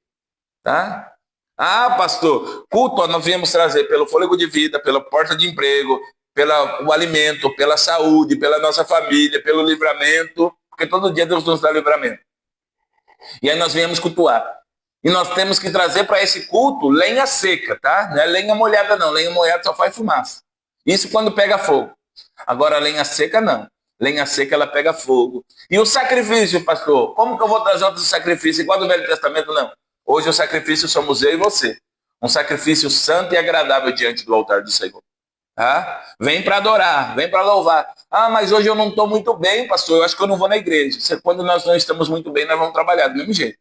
Tá? Ah, pastor, culto nós viemos trazer pelo fôlego de vida, pela porta de emprego, pelo alimento, pela saúde, pela nossa família, pelo livramento, porque todo dia Deus nos dá livramento. E aí nós viemos cultuar. E nós temos que trazer para esse culto lenha seca, tá? Não é lenha molhada não, lenha molhada só faz fumaça. Isso quando pega fogo. Agora lenha seca não. Lenha seca ela pega fogo. E o sacrifício, pastor? Como que eu vou trazer outro sacrifício igual do Velho Testamento? Não. Hoje o sacrifício somos eu e você. Um sacrifício santo e agradável diante do altar do Senhor. Tá? Vem para adorar, vem para louvar. Ah, mas hoje eu não estou muito bem, pastor. Eu acho que eu não vou na igreja. Quando nós não estamos muito bem, nós vamos trabalhar do mesmo jeito.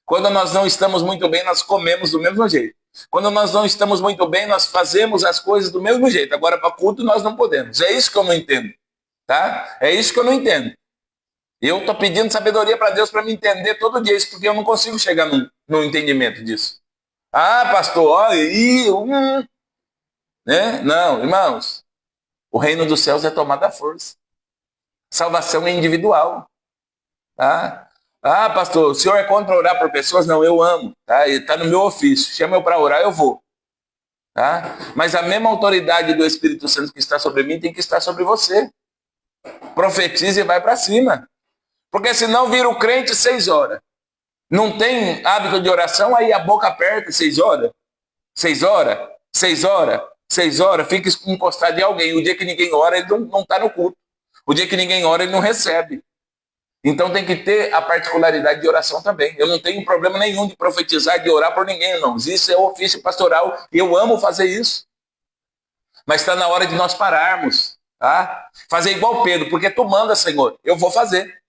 Quando nós não estamos muito bem, nós comemos do mesmo jeito. Quando nós não estamos muito bem, nós fazemos as coisas do mesmo jeito. Agora, para culto, nós não podemos. É isso que eu não entendo. Tá? É isso que eu não entendo. Eu estou pedindo sabedoria para Deus para me entender todo dia isso, porque eu não consigo chegar no entendimento disso. Ah, pastor, olha, né? Não, irmãos, o reino dos céus é tomada à força. Salvação é individual. Tá? Ah, pastor, o senhor é contra orar por pessoas? Não, eu amo. Tá? Está no meu ofício. Chama eu para orar, eu vou. Tá? Mas a mesma autoridade do Espírito Santo que está sobre mim tem que estar sobre você. Profetize e vai para cima. Porque senão vira o crente 6 horas. Não tem hábito de oração, aí a boca aperta 6 horas. 6 horas, 6 horas, 6 horas, fica encostado em alguém. O dia que ninguém ora, ele não está no culto. O dia que ninguém ora, ele não recebe. Então tem que ter a particularidade de oração também. Eu não tenho problema nenhum de profetizar, de orar por ninguém, não. Isso é ofício pastoral e eu amo fazer isso. Mas está na hora de nós pararmos. Tá? Fazer igual Pedro, porque tu manda, Senhor, eu vou fazer.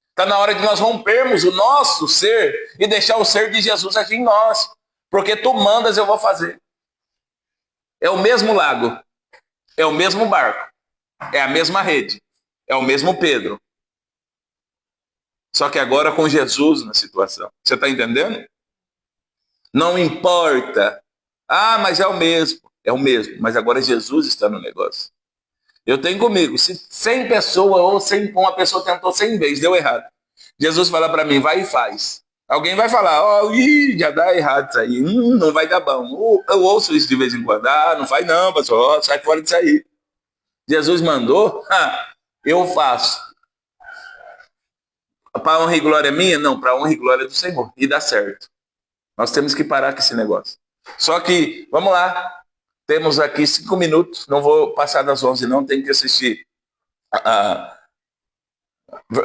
Está na hora de nós rompermos o nosso ser e deixar o ser de Jesus agir em nós. Porque tu mandas, eu vou fazer. É o mesmo lago, é o mesmo barco, é a mesma rede, é o mesmo Pedro. Só que agora com Jesus na situação. Você está entendendo? Não importa. Ah, mas é o mesmo. É o mesmo. Mas agora Jesus está no negócio. Eu tenho comigo. Se 100 pessoas ou 100, uma pessoa tentou 100 vezes, deu errado. Jesus fala para mim, vai e faz. Alguém vai falar, já dá errado isso aí. Não vai dar bom. Eu ouço isso de vez em quando. Ah, não faz não, pastor. Sai fora disso aí. Jesus mandou, eu faço. Para honra e glória minha? Não, para honra e glória do Senhor. E dá certo. Nós temos que parar com esse negócio. Só que, vamos lá. Temos aqui 5 minutos. Não vou passar das 11, não. Tem que assistir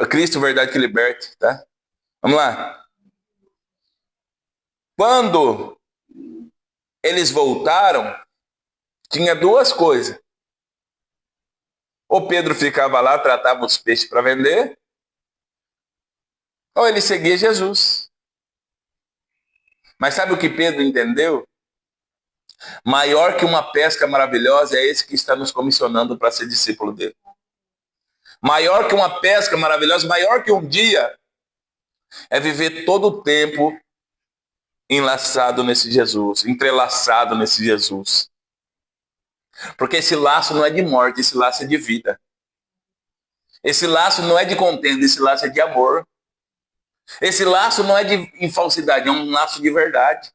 Cristo, Verdade que Liberte. Tá? Vamos lá. Quando eles voltaram, tinha 2 coisas. Ou Pedro ficava lá, tratava os peixes para vender, ou ele seguia Jesus. Mas sabe o que Pedro entendeu? Maior que uma pesca maravilhosa é esse que está nos comissionando para ser discípulo dele. Maior que uma pesca maravilhosa, maior que um dia, é viver todo o tempo enlaçado nesse Jesus, entrelaçado nesse Jesus. Porque esse laço não é de morte, esse laço é de vida. Esse laço não é de contenda, esse laço é de amor. Esse laço não é de falsidade, é um laço de verdade.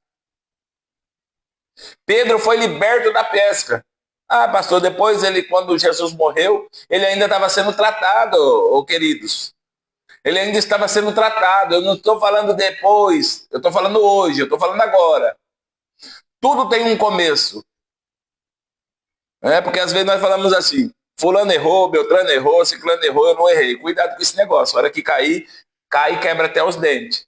Pedro foi liberto da pesca. Ah, pastor, depois quando Jesus morreu, ele ainda estava sendo tratado, queridos. Ele ainda estava sendo tratado. Eu não estou falando depois, eu estou falando hoje, eu estou falando agora. Tudo tem um começo. Porque às vezes nós falamos assim, fulano errou, Beltrano errou, ciclano errou, eu não errei. Cuidado com esse negócio. A hora que cair, cai e quebra até os dentes.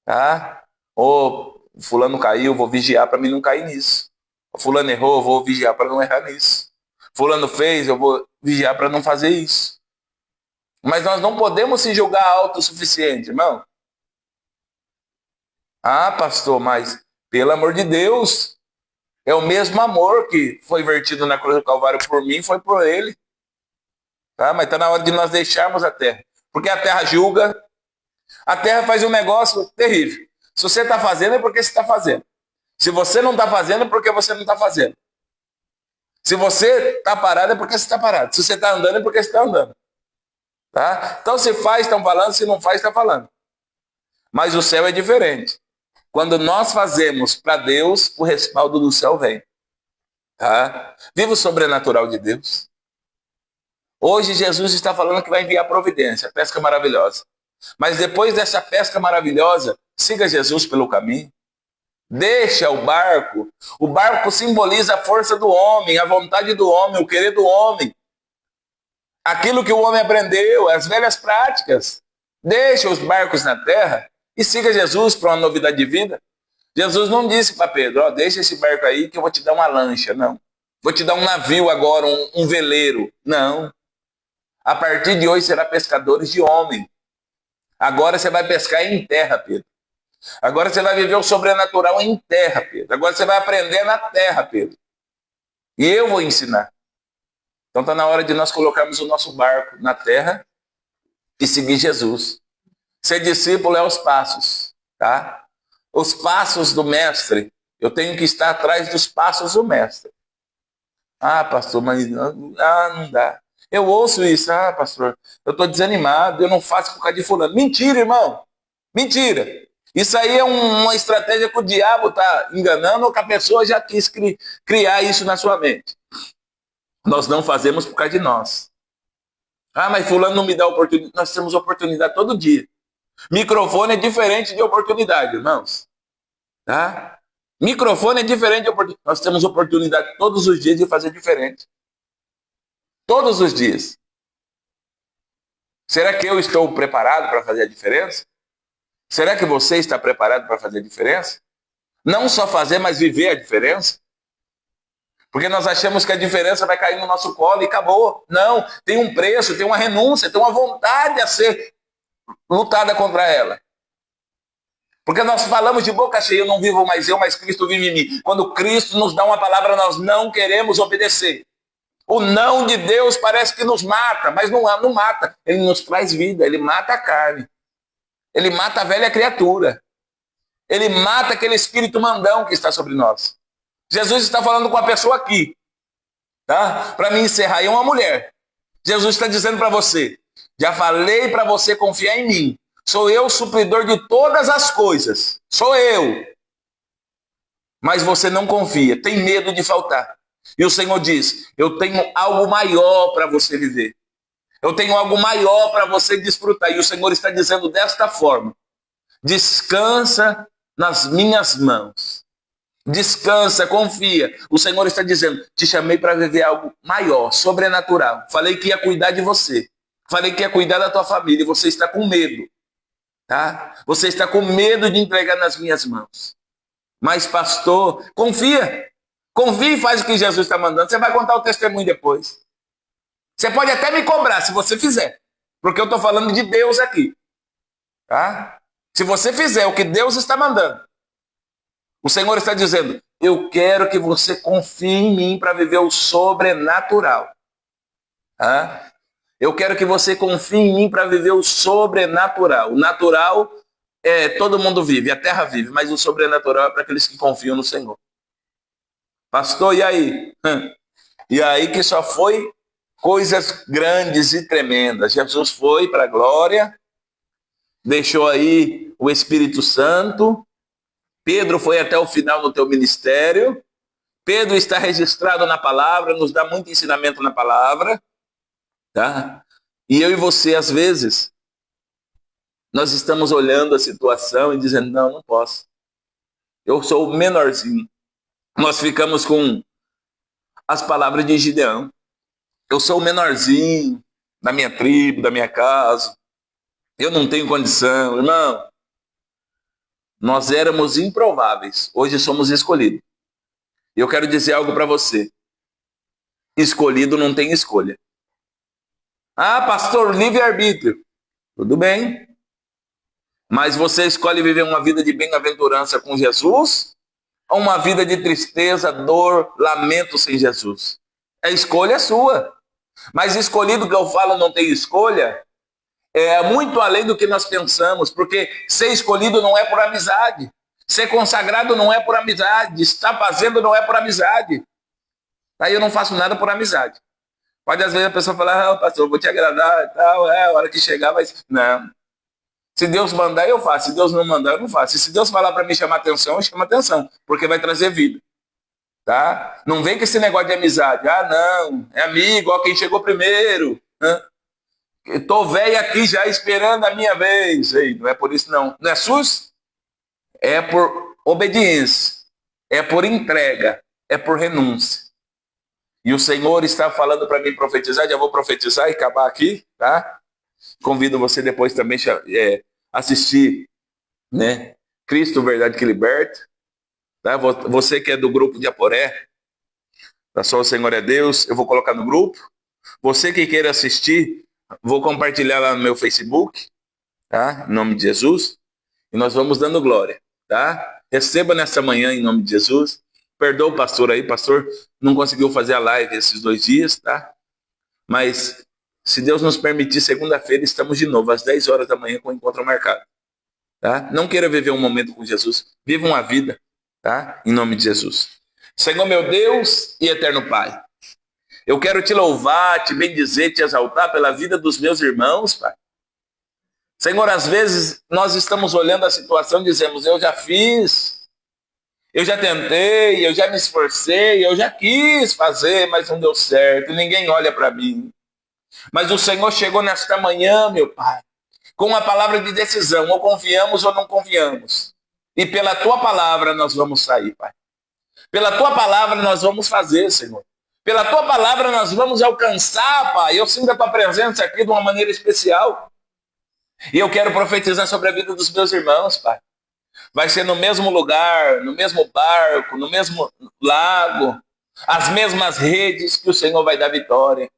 Tá? Ou fulano caiu, vou vigiar para mim não cair nisso. Fulano errou, vou vigiar para não errar nisso. Fulano fez, eu vou vigiar para não fazer isso. Mas nós não podemos se julgar autossuficiente, irmão. Ah, pastor, mas pelo amor de Deus, é o mesmo amor que foi vertido na cruz do Calvário por mim, foi por ele. Tá? Mas está na hora de nós deixarmos a terra. Porque a terra julga, a terra faz um negócio terrível. Se você está fazendo, é porque você está fazendo. Se você não está fazendo, é porque você não está fazendo. Se você está parado, é porque você está parado. Se você está andando, é porque você está andando. Tá? Então, se faz, estão falando. Se não faz, está falando. Mas o céu é diferente. Quando nós fazemos para Deus, o respaldo do céu vem. Tá? Viva o sobrenatural de Deus. Hoje, Jesus está falando que vai enviar providência, pesca maravilhosa. Mas depois dessa pesca maravilhosa, siga Jesus pelo caminho. Deixa o barco. O barco simboliza a força do homem, a vontade do homem, o querer do homem. Aquilo que o homem aprendeu, as velhas práticas. Deixa os barcos na terra e siga Jesus para uma novidade de vida. Jesus não disse para Pedro, deixa esse barco aí que eu vou te dar uma lancha. Não. Vou te dar um navio agora, um veleiro. Não. A partir de hoje será pescadores de homem. Agora você vai pescar em terra, Pedro. Agora você vai viver o sobrenatural em terra, Pedro. Agora você vai aprender na terra, Pedro. E eu vou ensinar. Então está na hora de nós colocarmos o nosso barco na terra e seguir Jesus. Ser discípulo é os passos, tá? Os passos do mestre. Eu tenho que estar atrás dos passos do mestre. Ah, pastor, mas não dá. Eu ouço isso. Ah, pastor, eu estou desanimado, eu não faço por causa de fulano. Mentira, irmão. Mentira. Isso aí é uma estratégia que o diabo está enganando ou que a pessoa já quis criar isso na sua mente. Nós não fazemos por causa de nós. Ah, mas fulano não me dá oportunidade. Nós temos oportunidade todo dia. Microfone é diferente de oportunidade, irmãos. Tá? Microfone é diferente de oportunidade. Nós temos oportunidade todos os dias de fazer diferente. Todos os dias. Será que eu estou preparado para fazer a diferença? Será que você está preparado para fazer a diferença? Não só fazer, mas viver a diferença? Porque nós achamos que a diferença vai cair no nosso colo e acabou. Não, tem um preço, tem uma renúncia, tem uma vontade a ser lutada contra ela. Porque nós falamos de boca cheia, eu não vivo mais eu, mas Cristo vive em mim. Quando Cristo nos dá uma palavra, nós não queremos obedecer. O não de Deus parece que nos mata, mas não mata. Ele nos traz vida, ele mata a carne. Ele mata a velha criatura. Ele mata aquele espírito mandão que está sobre nós. Jesus está falando com a pessoa aqui. Tá? Para me encerrar, é uma mulher. Jesus está dizendo para você, já falei para você confiar em mim. Sou eu o supridor de todas as coisas. Sou eu. Mas você não confia, tem medo de faltar. E o Senhor diz, eu tenho algo maior para você viver. Eu tenho algo maior para você desfrutar. E o Senhor está dizendo desta forma, descansa nas minhas mãos. Descansa, confia. O Senhor está dizendo, te chamei para viver algo maior, sobrenatural. Falei que ia cuidar de você. Falei que ia cuidar da tua família. E você está com medo. Tá? Você está com medo de entregar nas minhas mãos. Mas pastor, confia. Confia e faz o que Jesus está mandando. Você vai contar o testemunho depois. Você pode até me cobrar se você fizer. Porque eu estou falando de Deus aqui. Tá? Se você fizer o que Deus está mandando. O Senhor está dizendo, eu quero que você confie em mim para viver o sobrenatural. Tá? Eu quero que você confie em mim para viver o sobrenatural. O natural todo mundo vive, a terra vive, mas o sobrenatural é para aqueles que confiam no Senhor. Pastor, e aí? E aí que só foi coisas grandes e tremendas. Jesus foi para a glória, deixou aí o Espírito Santo. Pedro foi até o final no teu ministério. Pedro está registrado na palavra, nos dá muito ensinamento na palavra. Tá? E eu e você, às vezes, nós estamos olhando a situação e dizendo, não posso. Eu sou o menorzinho. Nós ficamos com as palavras de Gideão. Eu sou o menorzinho da minha tribo, da minha casa. Eu não tenho condição. Irmão, nós éramos improváveis. Hoje somos escolhidos. E eu quero dizer algo para você. Escolhido não tem escolha. Ah, pastor, livre-arbítrio. Tudo bem. Mas você escolhe viver uma vida de bem-aventurança com Jesus ou uma vida de tristeza, dor, lamento sem Jesus? A escolha é sua. Mas escolhido que eu falo não tem escolha, é muito além do que nós pensamos, porque ser escolhido não é por amizade. Ser consagrado não é por amizade. Estar fazendo não é por amizade. Aí eu não faço nada por amizade. Pode às vezes a pessoa falar, ah, pastor, eu vou te agradar e tal, a hora que chegar vai... Não. Se Deus mandar, eu faço. Se Deus não mandar, eu não faço. E se Deus falar para mim chamar atenção, eu chamo atenção, porque vai trazer vida. Tá? Não vem com esse negócio de amizade. Ah, não, é amigo, ó, quem chegou primeiro. Estou velho aqui já esperando a minha vez. Ei, não é por isso, não. Não é SUS? É por obediência, é por entrega, é por renúncia. E o Senhor está falando para mim profetizar, já vou profetizar e acabar aqui, tá? Convido você depois também assistir, né? Cristo, Verdade que Liberta. Tá? Você que é do grupo de Aporé, tá? Só o Senhor é Deus, eu vou colocar no grupo. Você que queira assistir, vou compartilhar lá no meu Facebook, tá? Em nome de Jesus. E nós vamos dando glória, tá? Receba nessa manhã em nome de Jesus. Perdoa o pastor aí, pastor não conseguiu fazer a live esses 2 dias, tá? Mas se Deus nos permitir, segunda-feira estamos de novo, às 10 horas da manhã, com o encontro marcado. Tá? Não queira viver um momento com Jesus, viva uma vida, tá? Em nome de Jesus. Senhor meu Deus e eterno Pai, eu quero te louvar, te bendizer, te exaltar pela vida dos meus irmãos, Pai. Senhor, às vezes nós estamos olhando a situação e dizemos, eu já fiz, eu já tentei, eu já me esforcei, eu já quis fazer, mas não deu certo, ninguém olha para mim. Mas o Senhor chegou nesta manhã, meu Pai, com uma palavra de decisão, ou confiamos ou não confiamos. E pela tua palavra nós vamos sair, Pai. Pela tua palavra nós vamos fazer, Senhor. Pela tua palavra nós vamos alcançar, Pai. Eu sinto a tua presença aqui de uma maneira especial. E eu quero profetizar sobre a vida dos meus irmãos, Pai. Vai ser no mesmo lugar, no mesmo barco, no mesmo lago, as mesmas redes que o Senhor vai dar vitória.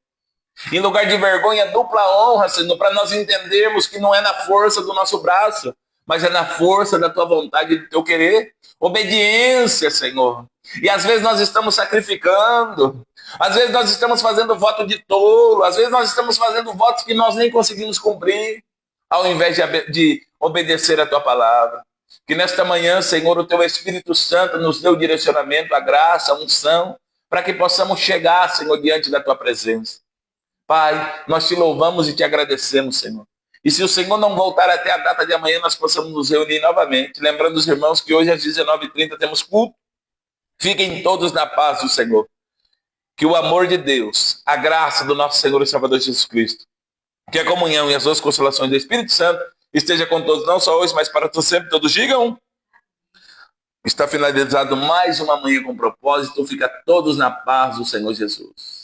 Em lugar de vergonha, dupla honra, Senhor, para nós entendermos que não é na força do nosso braço, mas é na força da tua vontade e do teu querer. Obediência, Senhor. E às vezes nós estamos sacrificando, às vezes nós estamos fazendo voto de tolo, às vezes nós estamos fazendo votos que nós nem conseguimos cumprir, ao invés de obedecer a tua palavra. Que nesta manhã, Senhor, o teu Espírito Santo nos dê o direcionamento, a graça, a unção, para que possamos chegar, Senhor, diante da tua presença. Pai, nós te louvamos e te agradecemos, Senhor. E se o Senhor não voltar até a data de amanhã, nós possamos nos reunir novamente. Lembrando os irmãos que hoje às 19h30 temos culto. Fiquem todos na paz do Senhor. Que o amor de Deus, a graça do nosso Senhor e Salvador Jesus Cristo, que a comunhão e as duas consolações do Espírito Santo esteja com todos, não só hoje, mas para todos sempre. Todos digam. Está finalizado mais uma manhã com propósito. Fica todos na paz do Senhor Jesus.